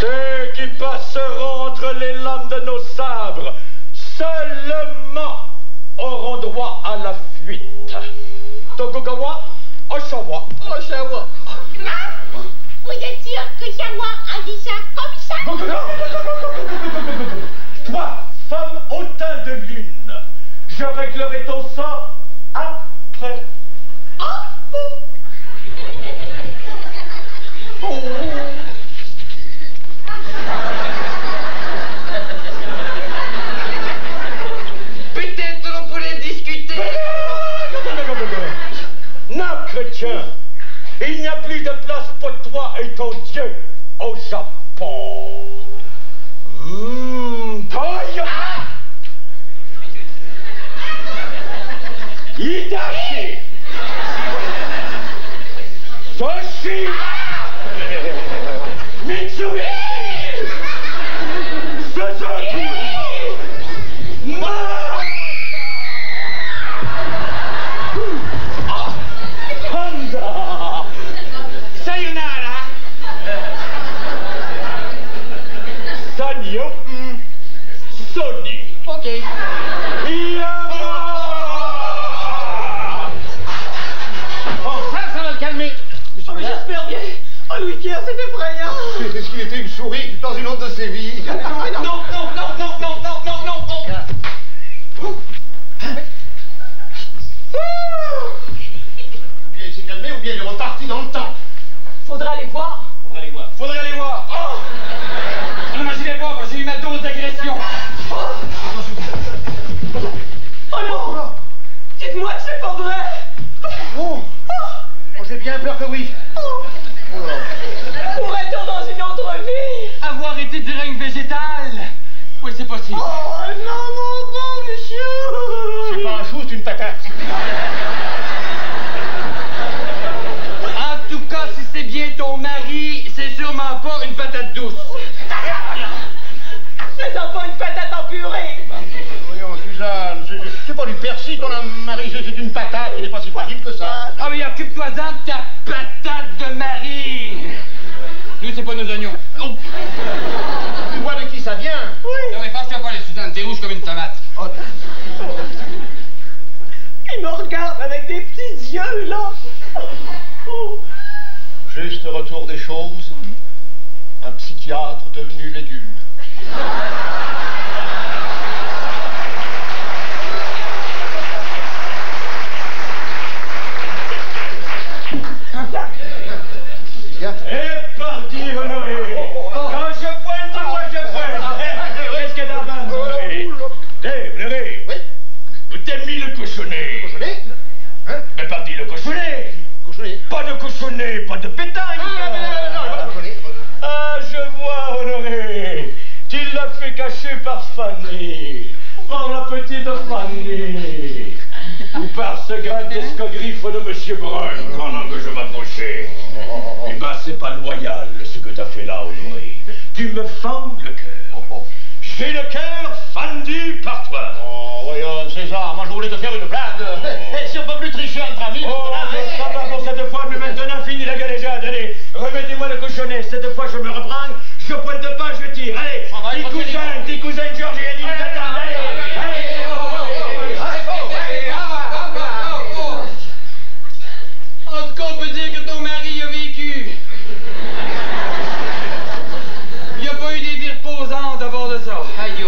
Ceux qui passeront entre les lames de nos sabres seulement auront droit à la fuite. Tokugawa, Oshawa. Vous êtes sûr que Shawa a dit ça comme ça? Toi, femme au teint de lune, je réglerai ton sort après. Peut-être on pourrait discuter. Non, chrétien, il n'y a plus de place pour toi et ton Dieu au Japon. Toya! Hidashi! Toshi! Mitsubishi! Suzuki! Honda! Sayonara. Sanyo! Sony! Ok. Bon, ça va le calmer. Oh, mais j'espère bien. Oh, Louis-Pierre, c'est effrayant. Est-ce qu'il était une souris dans une autre de ses vies? Non. Ou bien il s'est calmé, ou bien il est reparti dans le temps. Faudra aller voir. Faudrait aller voir. Oh non, moi j'y vais pas, moi j'ai eu ma dose d'agression. Oh non. Dites-moi que c'est pas vrai. Oh, j'ai bien peur que oui. Pourrait-on dans une autre vie? Avoir été d'origine végétale. Oui, c'est possible. Oh non, mon bon monsieur. C'est pas un chou, c'est une patate. En tout cas, si c'est bien ton mari, c'est sûrement pas une patate douce. C'est pas une patate en purée. Voyons, Suzanne, c'est pas du persil, ton mari, c'est une patate, il n'est pas si fragile que ça. Ah oui, occupe-toi-en de ta patate de mari. Nous, c'est pas nos oignons. Oh. Tu vois de qui ça vient? Non, mais fâche-toi pas, les Suzanne, t'es rouge comme une tomate. Oh. Il me regarde avec des petits yeux, là. Oh. Juste retour des choses, un psychiatre devenu légume. Eh, parti, Honoré! Quand je pointe, moi je pointe! Qu'est-ce que t'as fait, Honoré? Eh, Honoré! Oui? Où t'as mis le cochonnet? Cochonnet? Hein? Mais parti le cochonnet! Cochonnet? Pas de cochonnet, pas de pétanque! Non, pas de cochonnet. Ah, je vois, Honoré! Tu l'as fait cacher par Fanny! Par la petite Fanny! Ou par ce grain d'escogriffe de Monsieur Brun, pendant que je m'approchais. Eh ben, c'est pas loyal, ce que t'as fait là, Honoré. Tu me fends le cœur. J'ai le cœur fendu par toi. Oh, voyons, César, moi je voulais te faire une blague. Si on peut plus tricher entre amis... Oh, ça va pour cette fois, mais maintenant, fini la galéjade. Allez, remettez-moi le cochonnet. Cette fois, je me reprends. Je pointe pas, je tire. Allez, tes cousins, Georges et Aline, t'attendent. Allez, allez. En tout cas, on peut dire que ton mari a vécu. Il n'y a pas eu des vies reposantes à bord de ça. Aïe, aïe.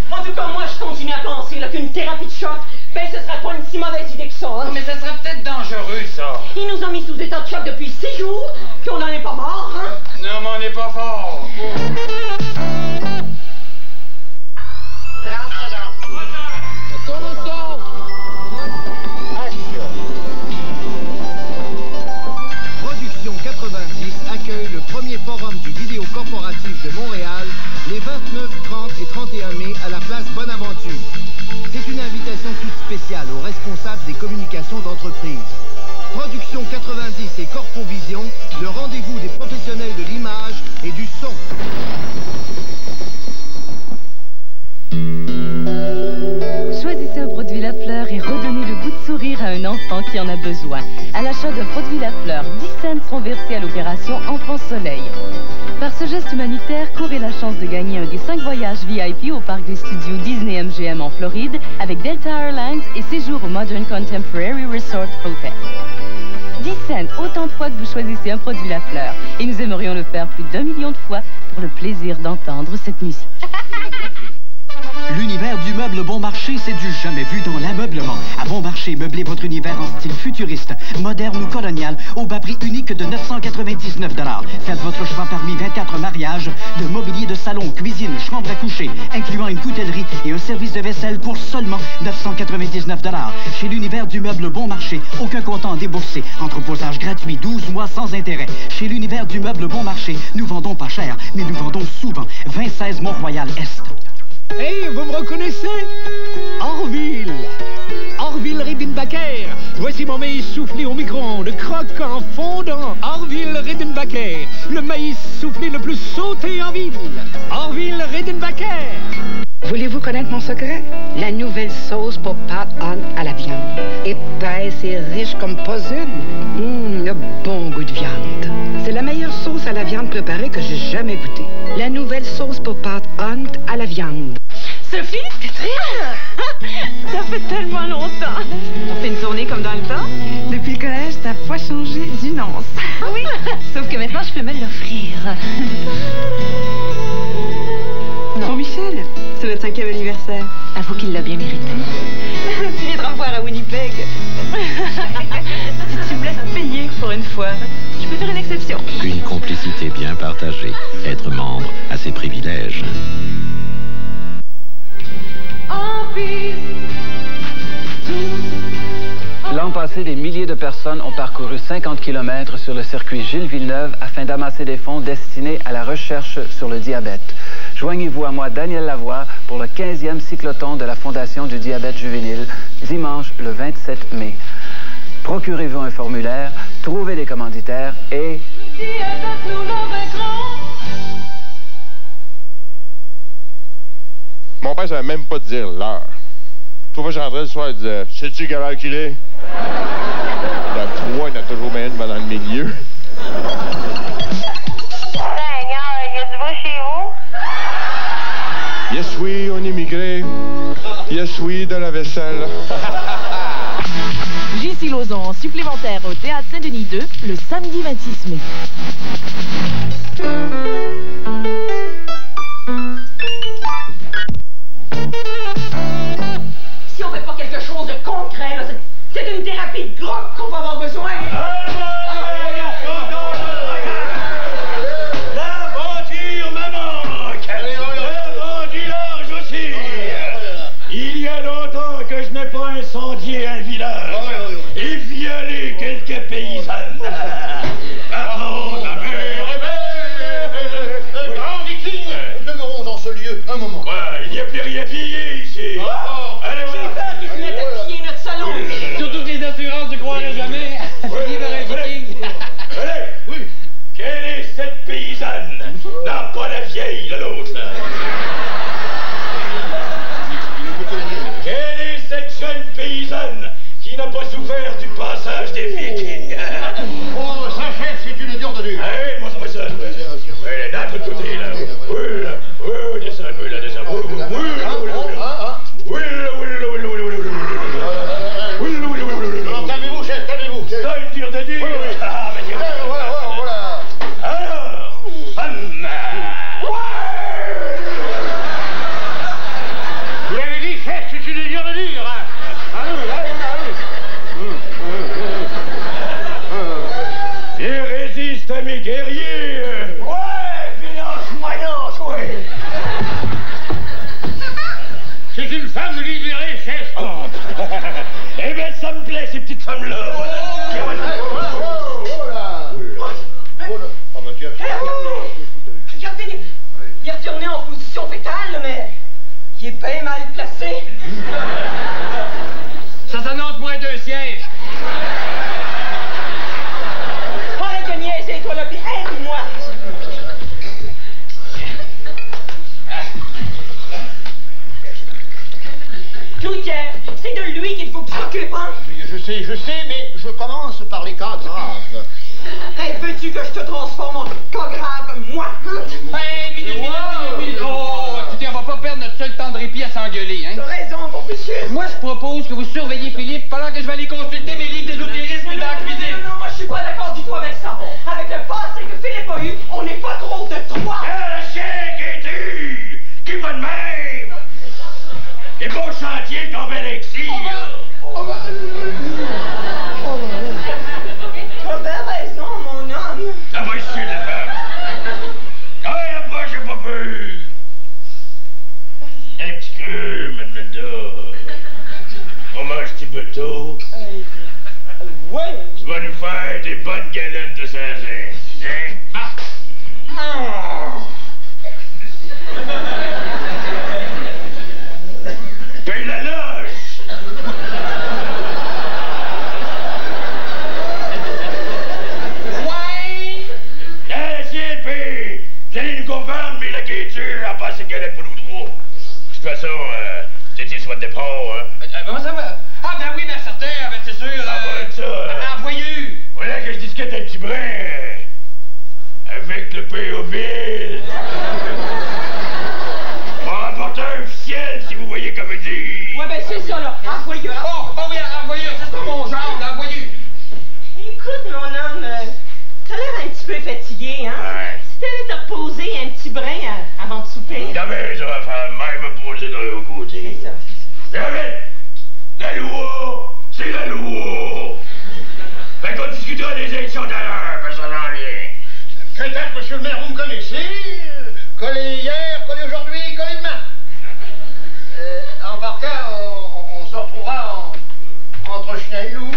En tout cas, moi, je continue à penser là, qu'une thérapie de choc, ben, ce sera pas une si mauvaise idée que ça. Hein? Mais ça sera peut-être dangereux, ça. Ils nous ont mis sous état de choc depuis 6 jours, puis on n'en est pas mort, hein? Non, mais on n'est pas fort. Production 90 accueille le premier forum du vidéo corporatif de Montréal les 29, 30 et 31 mai à la place Bonaventure. C'est une invitation toute spéciale aux responsables des communications d'entreprise. Production 90 et Corpovision, le rendez-vous des professionnels de l'image et du son. Choisissez un produit Lafleur et redonnez le goût de sourire à un enfant qui en a besoin. À l'achat d'un produit Lafleur, 10 cents seront versés à l'opération Enfant Soleil. Par ce geste humanitaire, courez la chance de gagner un des 5 voyages VIP au parc des studios Disney MGM en Floride avec Delta Airlines et séjour au Modern Contemporary Resort Hotel. 10 cents, autant de fois que vous choisissez un produit Lafleur. Et nous aimerions le faire plus d'1 million de fois pour le plaisir d'entendre cette musique. L'univers du meuble bon marché, c'est du jamais vu dans l'ameublement. À bon marché, meublez votre univers en style futuriste, moderne ou colonial, au bas prix unique de 999 $. Faites votre choix parmi 24 mariages de mobilier de salon, cuisine, chambre à coucher, incluant une coutellerie et un service de vaisselle pour seulement 999 $. Chez l'univers du meuble bon marché, aucun comptant déboursé, entreposage gratuit, 12 mois sans intérêt. Chez l'univers du meuble bon marché, nous vendons pas cher, mais nous vendons souvent. 2016 Mont-Royal-Est. Hey, vous me reconnaissez? Orville! Orville Redenbacher! Voici mon maïs soufflé au micro-ondes, croquant, fondant. Orville Redenbacher! Le maïs soufflé le plus sauté en ville. Orville Redenbacher! Voulez-vous connaître mon secret? La nouvelle sauce pour pâte Hunt à la viande. Épaisse et riche comme pas une. Le bon goût de viande. C'est la meilleure sauce à la viande préparée que j'ai jamais goûtée. La nouvelle sauce pour pâte Hunt à la viande. Sophie, t'es triste? Ça fait tellement longtemps. On fait une tournée comme dans le temps? Depuis le collège, t'as pas changé d'une once. Oui, sauf que maintenant, je peux me l'offrir. Pour Michel, c'est notre 5e anniversaire. Avoue qu'il l'a bien mérité. Tu viendras me voir à Winnipeg. Si tu me laisses payer pour une fois, je peux faire une exception. Une complicité bien partagée. Être membre a ses privilèges. L'an passé, des milliers de personnes ont parcouru 50 km sur le circuit Gilles Villeneuve afin d'amasser des fonds destinés à la recherche sur le diabète. Joignez-vous à moi, Daniel Lavoie, pour le 15e cycloton de la Fondation du diabète juvénile, dimanche le 27 mai. Procurez-vous un formulaire, trouvez des commanditaires et... Mon père savait même pas dire l'heure. Tout fois que je rentrais le soir, il disait « Sais-tu quelle heure qu'il est? » Dans 3, il y en a toujours bien une dans le milieu. Seigneur, il y a du vent chez vous? Yes, oui, on est migré. Yes, oui, de la vaisselle. J.C. Lauzon, supplémentaire au Théâtre Saint-Denis 2, le samedi 26 mai. Si on fait pas quelque chose de concret, là, c'est une thérapie de groupe qu'on va avoir besoin. quelques paysannes. Pardon, ta mère. Grand Viking, demeurons dans ce lieu un moment. Quoi, il n'y a plus rien pillé ici. Allez, J'ai peur qu'ils se mettent à piller notre salon. Surtout que les assurances ne croiraient jamais. Vive un Viking. Allez, oui. Quelle est cette paysanne? Non, pas la vieille de l'autre. Quelle est cette jeune paysanne qui n'a pas souffert du passage des Vikings? Oh, sa chef, c'est une dure de dur. Ah oui, moi ça me sonne. Oui, là, de l'autre côté, là. Oui, là. Oui, descends, oui, là, descends. Oui, là, oui, là, oui, là, oui, là. Oui, là, oui, là, oui, là, oui, là, oui, là, oui, là. Oui, là, oui, là, oui, là, là. Calmez-vous, chef, calmez-vous. C'est ça une dure de dur? Oui, oui. Ah, mais tiens. Voilà. Alors, femme. Vous l'avez dit, chef, c'est une dure de dur, hein. Il résiste à mes guerriers. Ouais, finance-moyance, ouais. C'est une femme libérée, chef. Oh. Eh bien, ça me plaît, ces petites femmes-là. Regardez, il est retourné en position fétale, mais il est bien mal placé. Ça s'annonce moins d'un siège. Arrête de niaiser, toi là, puis aide-moi. Louis-Pierre, c'est de lui qu'il faut que tu t'occupes, hein? Je sais, mais je commence par les cas graves. Hey, veux-tu que je te transforme en cas grave, moi? Hey, oh, écoutez, on va pas perdre notre seul temps de répit à s'engueuler, hein? T'as raison, Confucius. Moi, je propose que vous surveillez Philippe pendant que je vais aller consulter mes livres d'ésotérisme dans la cuisine. Non, moi, je suis pas d'accord du tout avec ça. Avec le passé que Philippe a eu, on n'est pas trop de trois. Le chien qui tue, qui va de même. Les beaux chantiers tombent à l'exil. T'as bien raison, mon homme. Ah, moi, je suis la femme. Ah, après, j'ai pas peur. Un petit peu, maintenant. On mange petit bateau. Ouais. Tu vas nous faire des bonnes galettes de Saint-Jean. Hein? Paye la loge. Ouais. Ah, tiens, puis, vous allez nous comprendre, mais la guéture a pas assez de galettes pour nous trois. De toute façon, c'était soit de départ, hein. Comment ça va? Ah, ben oui, ben certain, ben c'est sûr. Ah, bon, ça. Envoyez. Voilà que je discute un petit brin avec le P.O.B. Mon rapporteur officiel, si vous voyez comme dire. Ouais, ben c'est ça, là. Envoyez. Oh oui, envoyez, c'est pas mon genre, envoyez. Écoute, mon homme, t'as l'air un petit peu fatigué, hein? Ouais. Si t'allais te reposer un petit brin avant de souper. T'as bien ça, femme, même me poser de l'autre côté. C'est ça. David, la loi, c'est la loi. Fait qu'on discutera des élections d'ailleurs, parce que ça n'en vient. Crétin, monsieur le maire, vous me connaissez. Collé hier, collé aujourd'hui, collé demain. En partant, on se retrouvera entre chien et loup.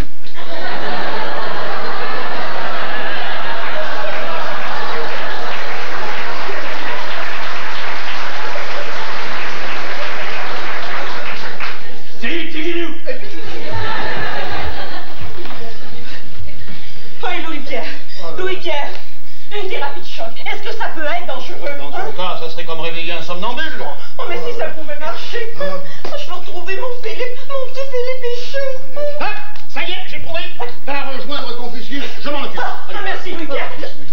C'est Tigidou. Hey, Louis-Pierre. Louis-Pierre, une thérapie de choc, est-ce que ça peut être dangereux? Dans ton cas, ça serait comme réveiller un somnambule. Oh, mais si ça pouvait marcher. Je vais retrouver mon Philippe, mon petit Philippe Pichon. Ah, ça y est, j'ai prouvé. Par rejoindre Confucius, je m'en occupe. Merci, Louis-Pierre.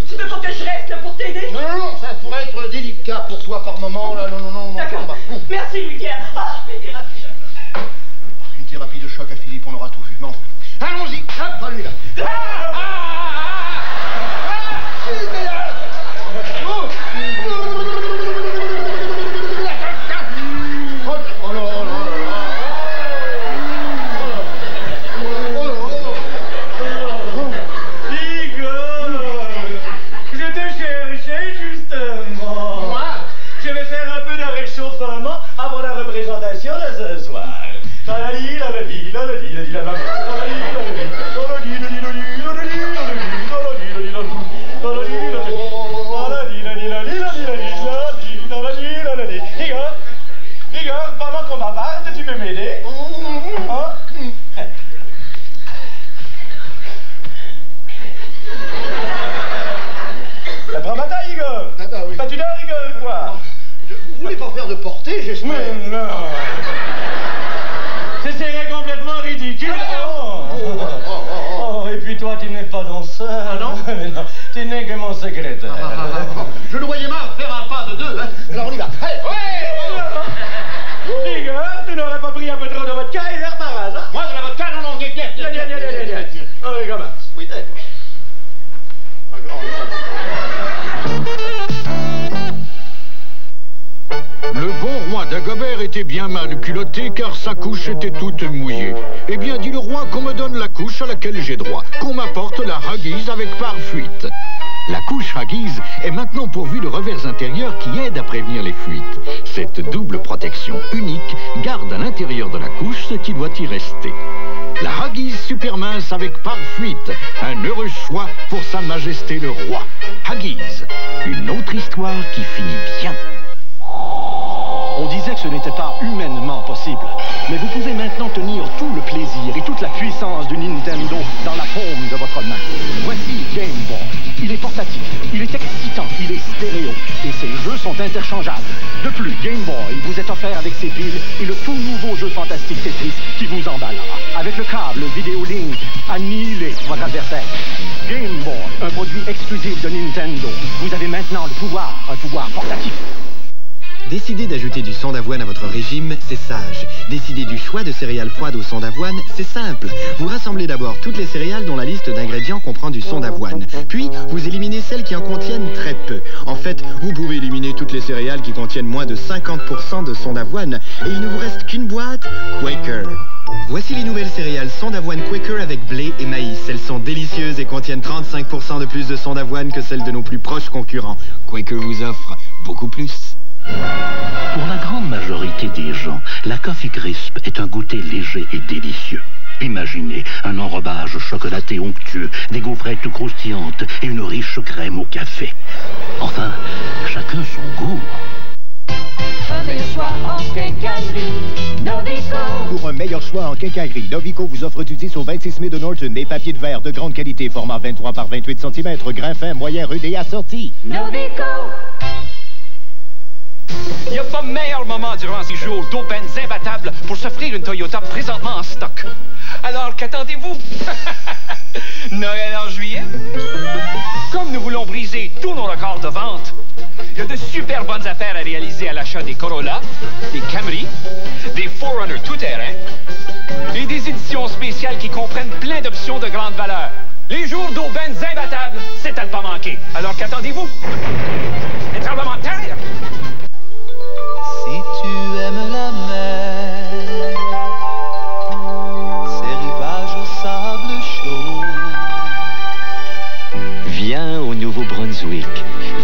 Tu veux pas que je reste là pour t'aider? Non, ça pourrait être délicat pour toi par moment. Là, non. D'accord. Merci, Louis-Pierre. Ah, une thérapie de choc. Une thérapie de choc à Philippe, on aura tout vu. Non. Allons-y. Hop, à lui là. Avant la représentation de ce soir. voulez pas faire de portée, j'espère? Mais non! C'est complètement ridicule! Oh, et puis toi, tu n'es pas danseur. Ah non? Non, tu n'es que mon secrétaire. Je le voyais mal faire un pas de deux, hein. Alors on y va. Allez! Ouais! Igor, tu n'aurais pas pris un peu trop de vodka hier par hasard? Moi, de la vodka, non, non, viens. Oh, oui, comment? Oui, Le bon roi d'Agobert était bien mal culotté car sa couche était toute mouillée. Eh bien, dit le roi qu'on me donne la couche à laquelle j'ai droit, qu'on m'apporte la Huggies avec pare-fuite. La couche Huggies est maintenant pourvue de revers intérieurs qui aident à prévenir les fuites. Cette double protection unique garde à l'intérieur de la couche ce qui doit y rester. La Huggies super mince avec pare-fuite, un heureux choix pour Sa Majesté le Roi. Huggies, une autre histoire qui finit bien. On disait que ce n'était pas humainement possible. Mais vous pouvez maintenant tenir tout le plaisir et toute la puissance du Nintendo dans la paume de votre main. Voici Game Boy. Il est portatif, il est excitant, il est stéréo et ses jeux sont interchangeables. De plus, Game Boy vous est offert avec ses piles et le tout nouveau jeu fantastique Tetris qui vous emballera. Avec le câble Vidéo Link, annihilez votre adversaire. Game Boy, un produit exclusif de Nintendo. Vous avez maintenant le pouvoir, un pouvoir portatif. Décider d'ajouter du son d'avoine à votre régime, c'est sage. Décider du choix de céréales froides au son d'avoine, c'est simple. Vous rassemblez d'abord toutes les céréales dont la liste d'ingrédients comprend du son d'avoine. Puis, vous éliminez celles qui en contiennent très peu. En fait, vous pouvez éliminer toutes les céréales qui contiennent moins de 50% de son d'avoine. Et il ne vous reste qu'une boîte Quaker. Voici les nouvelles céréales son d'avoine Quaker avec blé et maïs. Elles sont délicieuses et contiennent 35% de plus de son d'avoine que celles de nos plus proches concurrents. Quaker vous offre beaucoup plus. Pour la grande majorité des gens, la Coffee Crisp est un goûter léger et délicieux. Imaginez un enrobage chocolaté onctueux, des gaufrettes croustillantes et une riche crème au café. Enfin, chacun son goût. Pour un meilleur choix en quincaillerie, Novico vous offre du 10 au 26 mai de Norton des papiers de verre de grande qualité, format 23 par 28 cm, grain fin, moyen, rude et assorti. Novico! Il n'y a pas meilleur moment durant ces jours d'aubaines imbattables pour s'offrir une Toyota présentement en stock. Alors, qu'attendez-vous? Noël en juillet? Comme nous voulons briser tous nos records de vente, il y a de super bonnes affaires à réaliser à l'achat des Corolla, des Camry, des 4Runner tout-terrain et des éditions spéciales qui comprennent plein d'options de grande valeur. Les jours d'aubaines imbattables, c'est à ne pas manquer. Alors, qu'attendez-vous? Un tremblement de terre? Si tu aimes la mer, ses rivages au sable chaud. Viens au Nouveau-Brunswick.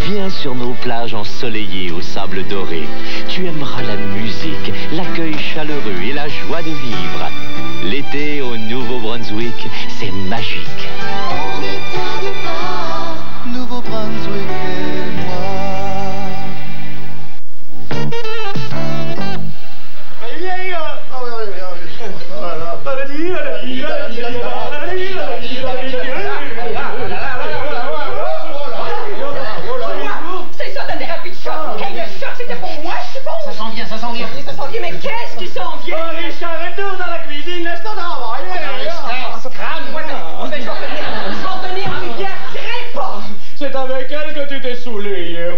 Viens sur nos plages ensoleillées au sable doré. Tu aimeras la musique, l'accueil chaleureux et la joie de vivre. L'été au Nouveau-Brunswick, c'est magique. On est à Nouveau-Brunswick et moi. C'est ça, t'as dérapé de shot. Hey, le shot, c'était pour moi, je suppose. Ça s'en vient, ça s'en vient. Ça s'en vient, mais qu'est-ce qui s'en vient? Oh, Richard, retourne dans la cuisine, laisse-toi travailler. Je vais revenir en rivière, crains pas. C'est avec elle que tu t'es saoulé hier.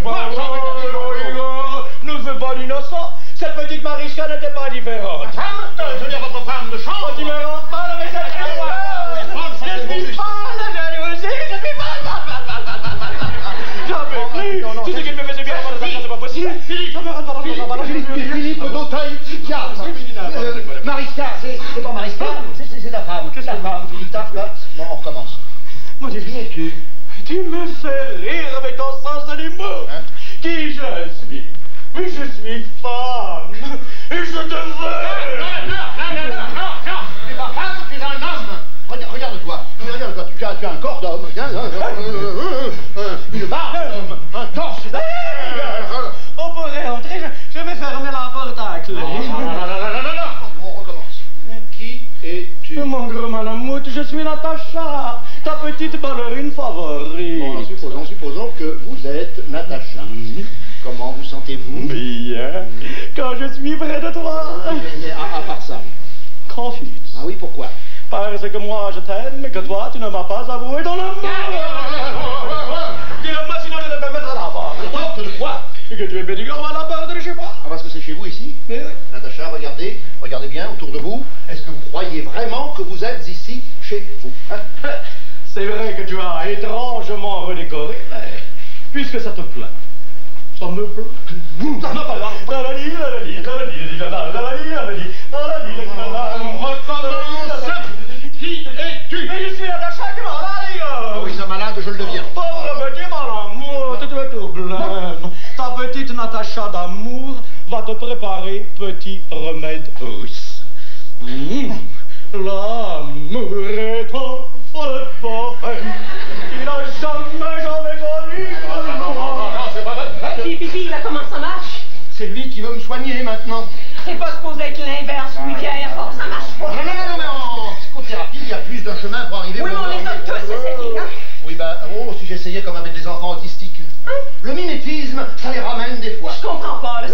Nous ne fais pas d'innocent. Cette petite Mariska n'était pas différente. Femme, je veux dire votre femme de chambre. Tu me rends pas avec cette je suis pas la jalousie, je suis pas. J'en peux plus. Tout ce qu'il me faisait bien avant de c'est pas possible. Philippe d'Auteuil, Mariska, c'est pas Mariska, c'est ta femme. Qu'est-ce que ta femme, Philippe, bon, on recommence. Moi, tu me fais rire avec ton sens de l'humour. Hein? Qui je suis? Mais je suis femme. Et je te veux. Non, tu n'es pas femme, tu es un homme. Regarde-toi, tu as un corps d'homme, une barbe d'homme, un torse d'homme. On pourrait entrer, je vais fermer la porte à clé. Non, on recommence. Qui es-tu? Mon gros malamoute, je suis Natacha, ta petite ballerine favorite. Bon, là, c'est pour supposons que vous êtes Natacha. Comment vous sentez-vous? Bien. Quand je suis près de toi. Mais à part ça. Confuse. Ah oui, pourquoi? Parce que moi je t'aime, mais que toi tu ne m'as pas avoué dans l'amour. Dis-le-moi sinon je vais me mettre à la barre. N'importe de quoi? Et que tu es bédigant à la barre de chez moi. Ah, parce que c'est chez vous ici? Oui. Natacha, regardez bien autour de vous. Est-ce que vous croyez vraiment que vous êtes ici chez vous? C'est vrai que tu as étrangement redécoré, mais puisque ça te plaît, ça me plaît. Ça me plaît. Recommence. Qui es-tu? Mais je suis Natacha qui malade. Ah oui, ça malade, je le deviens. Pauvre petit malamour, tu dois tout blême. Ta petite Natacha d'amour va te préparer petit remède russe. L'amour est un feu poème qui n'a jamais connu. Pipi, là, comment ça marche? C'est lui qui veut me soigner maintenant. C'est pas supposé être l'inverse, Michael. Oh, ça marche pas. Non, mais en psychothérapie, il y a plus d'un chemin pour arriver oui, où on les a tous essayés, hein? Oui, si j'essayais comme avec les enfants autistiques. Le mimétisme, ça les ramène des fois. Je comprends pas, là.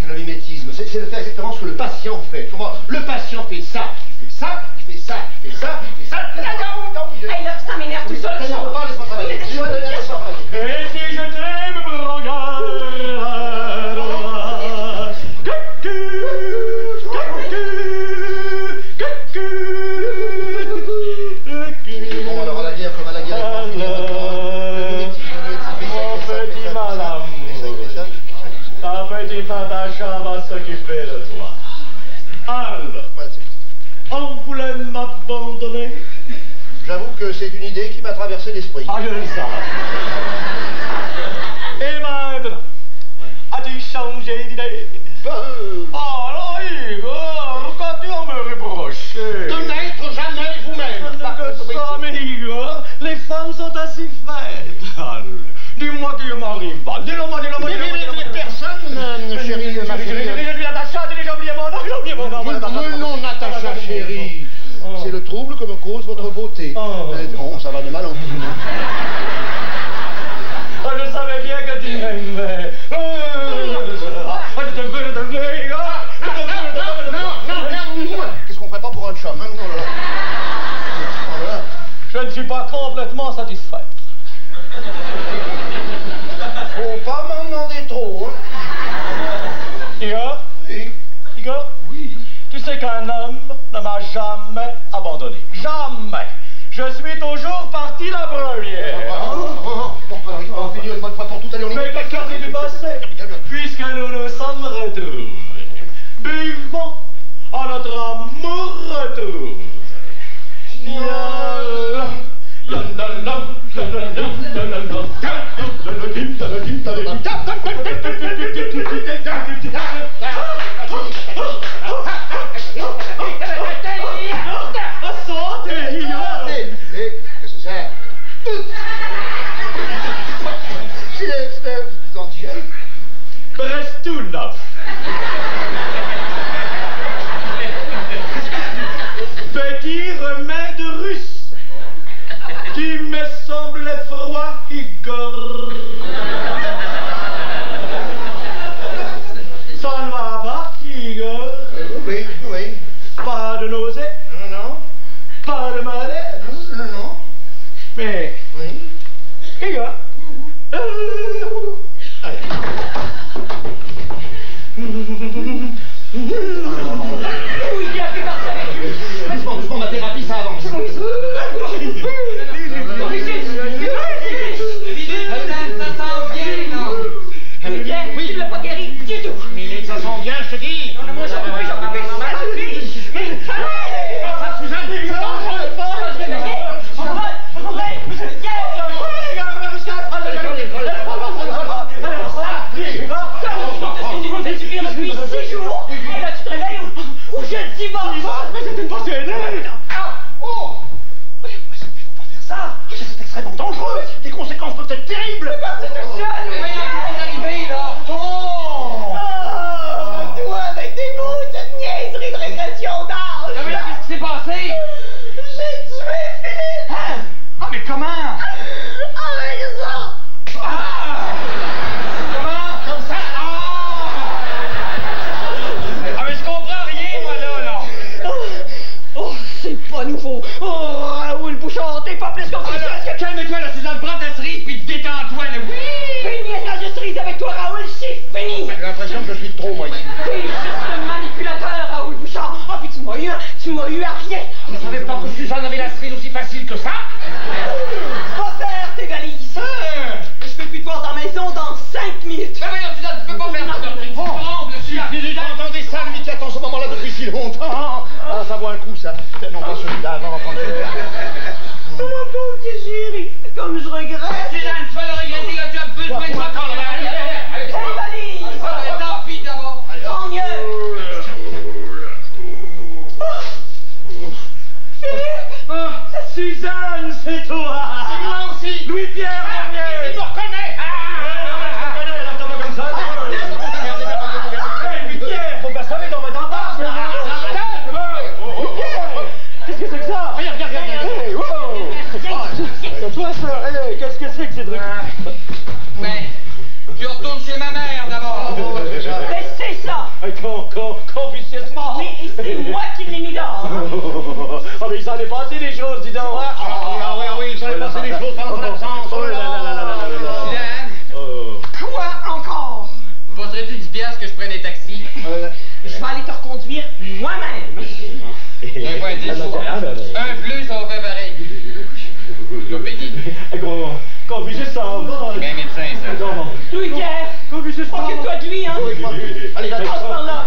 Le mimétisme, c'est de faire exactement ce que le patient fait. Le patient fait ça, il fait ça, il fait ça, il fait ça, il fait ça. Hey, là, ça m'énerve tout seul. Laisse-moi travailler. Et si je t'aime, Bon, alors à la guerre comme à la guerre. Mon petit malamour, ta petite Natacha va s'occuper de toi. Alors, on voulait m'abandonner? J'avoue que c'est une idée qui m'a traversé l'esprit. Ah, je le savais. Et maintenant, as-tu changé d'idée? Oh non, Igor, pourquoi tu en me reproches? De n'être jamais vous-même. Que ça, mais Igor, les femmes sont ainsi faites. Dis-moi qui m'arrive pas. Dis-le-moi. Mais personne, chérie, ma chérie. J'ai déjà Natacha, t'as déjà oublié mon nom, j'ai oublié mon nom. Non, Natacha, chérie. C'est le trouble que me cause votre beauté. Ça va de mal en pis. Je savais bien que tu m'aimais. Qu'est-ce qu'on ferait pas pour un chum, hein? Je ne suis pas complètement satisfait. Faut pas m'en demander trop, hein? Igor? Oui. Igor? Oui. Tu sais qu'un homme ne m'a jamais abandonné. Jamais. Je suis toujours parti la première. On va finir une bonne fois pour toutes. Allez, on y va. Mais qu'est-ce qui s'est passé? Puisque nous nous sommes retrouvés. Buvons à notre amour retrouvé. Qu'est-ce que c'est? C'est des antigènes. Presque tout neuf. Petit remède russe qui me semblait froid, Igor. Ça ne va pas, Igor? Oui. Pas de nausée? Non. Pas de malaise? Non. Mais, Oui. Igor? Allez. Oui, bien fait partir avec lui. Doucement, ma thérapie, ça avance. Oui, tu l'as pas guéri du tout. Mais ça sent bien, je te dis. Non, moi j'en peux plus. Depuis 6 jours, et là tu te réveilles ou je divorce. Mais c'est une possédée. Oh! Oui, mais il faut pas faire ça. C'est extrêmement dangereux. Les conséquences peuvent être terribles. Toi avec tes mots, cette niaiserie de régression d'âge. Mais là, qu'est-ce qui s'est passé? J'ai tué Philippe. Ah, mais comment? Avec ça. si longtemps. Ah, ça vaut un coup, ça. Non, pas celui-là, avant d'en prendre celui-là. Oh, mon pauvre chéri, comme je regrette. Suzanne, tu vas le regretter quand tu as besoin de moi. Allez, valise. Tant pis d'abord. Tant mieux. Suzanne, c'est toi! C'est moi aussi! Louis-Pierre Bernier! Il me reconnaît! Louis-Pierre, faut pas savoir dans votre entente! Qu'est-ce que c'est que ça? Regarde! Hey, wow! C'est toi, ça? Hey, qu'est-ce que c'est que ces trucs? Ouais. Tu retournes chez ma mère d'abord. Laissez ça! Confucieusement! Oui, et c'est moi qui l'ai mis dehors! Oh, mais il s'en est passé des choses, dis donc! Oui, il s'en est passé des choses pendant ton absence! Suzanne! Quoi encore? Vaudrait-tu 10 piastres que je prenne des taxis? Je vais aller te reconduire moi-même! Un point 10. Un bleu, ça va faire pareil. Je vais payer. Confucius s'en va! C'est bien médecin, ça. Louis-Pierre! Confucius s'en va! Occupe-toi de lui, hein! Allez, Passe par là!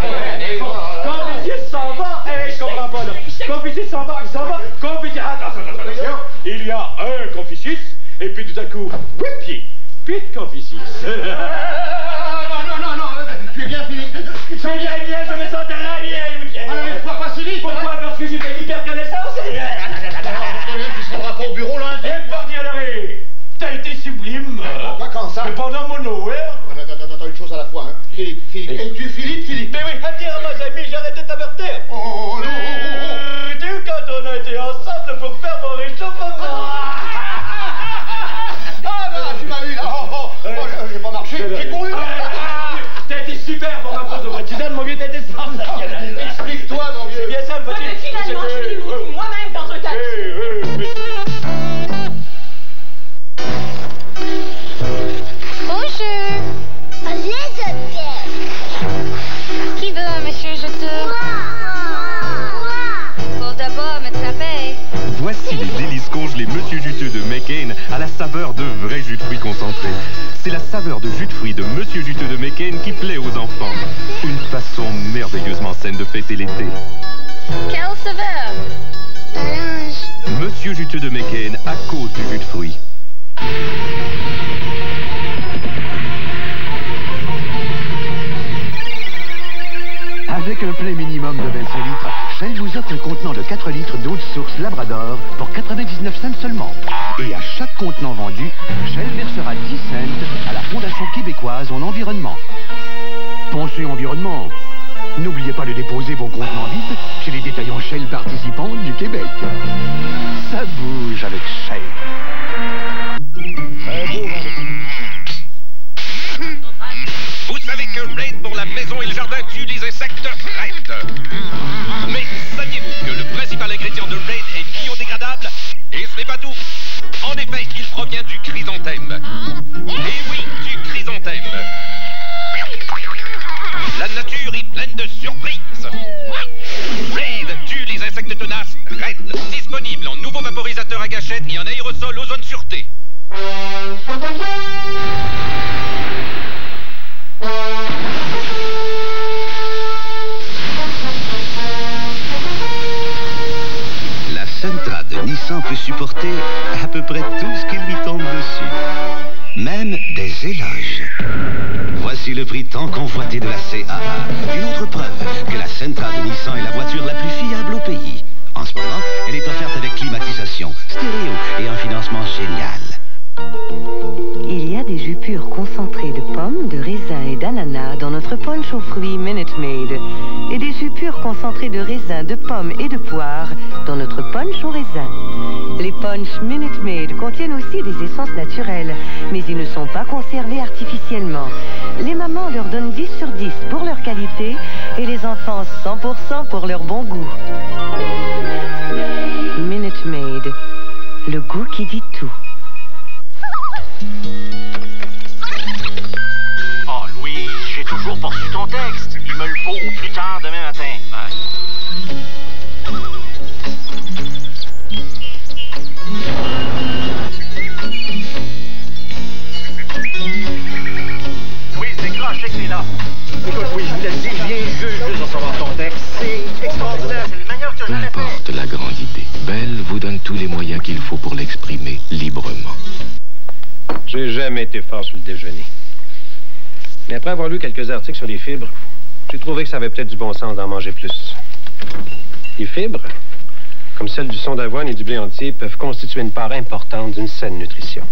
Confucius s'en va! Hey, je comprends pas, là! Confucius s'en va, il s'en va! Confucius... Attention! Il y a un Confucius, et puis tout à coup, pied! Puis de Confucius! Non, tu es bien, Philippe. C'est bien, je me sens très bien, Louis-Pierre! Alors, laisse-moi pas si vite! Pourquoi? Parce que j'ai fait l'hyperconnaissance? Tu seras pas au bureau lundi? Eh, Barnier, t'as été sublime! Quoi, quand ça? Mais pendant mon Noël... Attends, une chose à la fois, hein. Philippe. Es-tu Philippe? Mais oui, à dire à mes amis, j'arrête de t'avertir! Oh, non! Tu quand on a été ensemble pour faire mon réchauffement! Tu m'as eu, là! J'ai pas marché, j'ai couru! T'as été super pour ma pause au Suzanne, mon vieux, t'as été sensationnel! Explique-toi, mon vieux! C'est bien ça, me Ouais, mais finalement, je l'ai mis moi-même dans un taxi! Bonjour. Vas-y, je t'aime. Qui veut un monsieur jeteux? Moi. Faut d'abord mettre sa paix. Voici les délices congelés Monsieur Juteux de McCain à la saveur de vrai jus de fruits concentré. C'est la saveur de jus de fruits de Monsieur Juteux de McCain qui plaît aux enfants. Une façon merveilleusement saine de fêter l'été. Quelle saveur? Orange. Monsieur Juteux de McCain à cause du jus de fruits. Avec un plein minimum de 25 litres, Shell vous offre un contenant de 4 litres d'eau de source Labrador pour 99 cents seulement. Et à chaque contenant vendu, Shell versera 10 cents à la Fondation québécoise en environnement. Pensez environnement. N'oubliez pas de déposer vos contenants vides chez les détaillants Shell participants du Québec. Ça bouge avec Shell. Vous savez que Raid pour la maison et le jardin tue les insectes? Raid. Mais saviez-vous que le principal ingrédient de Raid est biodégradable? Et ce n'est pas tout. En effet, il provient du chrysanthème. Et oui, du chrysanthème. La nature est pleine de surprises. Raid tue les insectes tenaces. Raid, disponible en nouveau vaporisateur à gâchette et en aérosol ozone sûreté. La Sentra de Nissan peut supporter à peu près tout ce qui lui tombe dessus. Même des éloges. Voici le prix tant convoité de la CAA. Une autre preuve que la Sentra de Nissan est la voiture la plus fiable au pays. En ce moment, elle est offerte avec climatisation, stéréo et un financement génial. Il y a des jus purs concentrés de pommes, de raisins et d'ananas dans notre punch aux fruits Minute Maid. Et des jus purs concentrés de raisins, de pommes et de poires dans notre punch au raisin. Les punch Minute Maid contiennent aussi des essences naturelles, mais ils ne sont pas conservés artificiellement. Les mamans leur donnent 10 sur 10 pour leur qualité et les enfants 100% pour leur bon goût. Minute Maid, le goût qui dit tout. Oh, Louis, j'ai toujours pas reçu ton texte. Il me le faut au plus tard demain matin. Oui, décroche. c'est là. Écoute, oui, je vous l'ai dit, viens juste de recevoir ton texte. C'est extraordinaire, c'est le meilleur que Peu jamais fait. importe la grande idée, Bell vous donne tous les moyens qu'il faut pour l'exprimer librement. J'ai jamais été fort sur le déjeuner. Mais après avoir lu quelques articles sur les fibres, j'ai trouvé que ça avait peut-être du bon sens d'en manger plus. Les fibres, comme celles du son d'avoine et du blé entier, peuvent constituer une part importante d'une saine nutrition.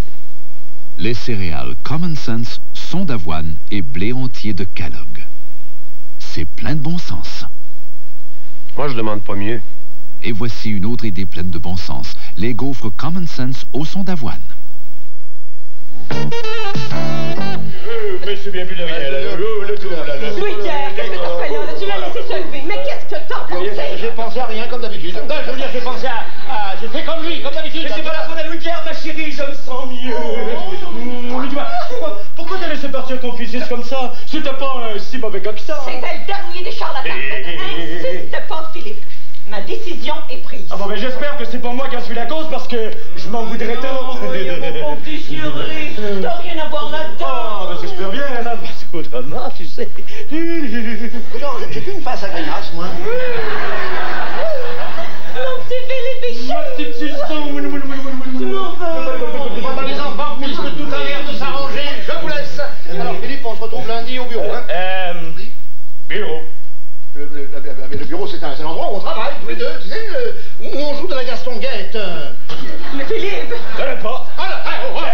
Les céréales Common Sense, son d'avoine et blé entier de Kellogg. C'est plein de bon sens. Moi, je demande pas mieux. Et voici une autre idée pleine de bon sens. Les gaufres Common Sense au son d'avoine. Mais je suis bien plus de rien, là. Louis-Pierre, qu'est-ce que t'as fait là? Tu l'as laissé se lever. Mais qu'est-ce que t'as pensé? J'ai pensé à rien, comme d'habitude. Non, je veux dire, j'ai pensé à... J'ai fait comme lui, comme d'habitude. Mais c'est pas la faute à Louis-Pierre, ma chérie, je me sens mieux. Mais dis-moi, pourquoi t'as laissé partir ton fils comme ça? C'était pas un si mauvais gars que ça. C'était le dernier des charlatans. N'insiste pas, Philippe. Ma décision est prise. Ah bon, ben j'espère que c'est pas moi qui en suis la cause parce que je m'en voudrais tant. Mon petit chéri, t'as rien à voir là-dedans. Ah, ben j'espère bien, là, parce qu'autrement, tu sais. Non, j'ai plus une face à grimace, moi. Mon petit Philippe Bichot. Ma petite Susan. Les enfants, puisque tout a l'air de s'arranger, je vous laisse. Alors, Philippe, on se retrouve lundi au bureau, hein? Bureau. Le bureau, c'est un endroit où on travaille, tous les deux, tu sais, où on joue de la Gaston-Guette. Mais Philippe!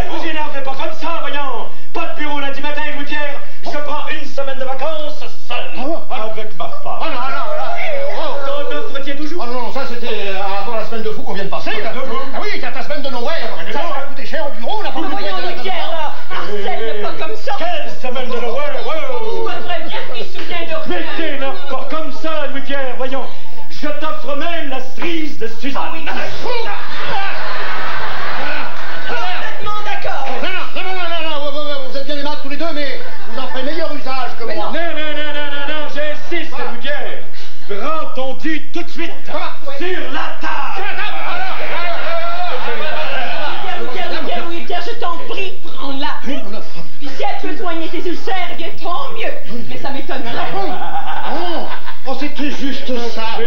Vous énervez pas comme ça, voyons. Pas de bureau lundi matin, Louis-Pierre. Je prends une semaine de vacances seul, avec ma femme. T'en offres-tu toujours? Ah non, ça c'était avant la semaine de fou qu'on vient de passer, là. Ah oui, c'est ta semaine de Nowhere. Ça va coûter cher au bureau, on a pas Voyons, Louis-Pierre, là! Harcèle pas comme ça! Quelle semaine de Nowhere? Tu voudrais bien qu'il se souvienne de rien! Mais t'énerve pas comme ça, Louis-Pierre, voyons. Je t'offre même la cerise de Suzanne. Ah oui, parfaitement d'accord! Non, vous êtes bien aimables tous les deux, mais vous en ferez meilleur usage que moi. Non, j'insiste, Louis-Pierre. Prends ton dû tout de suite. Sur la table. Louis-Pierre, je t'en prie, prends-la. Puis si elle peut soigner tes ulcères, eh bien tant mieux. Mais ça m'étonnerait. Oh, c'était juste ça.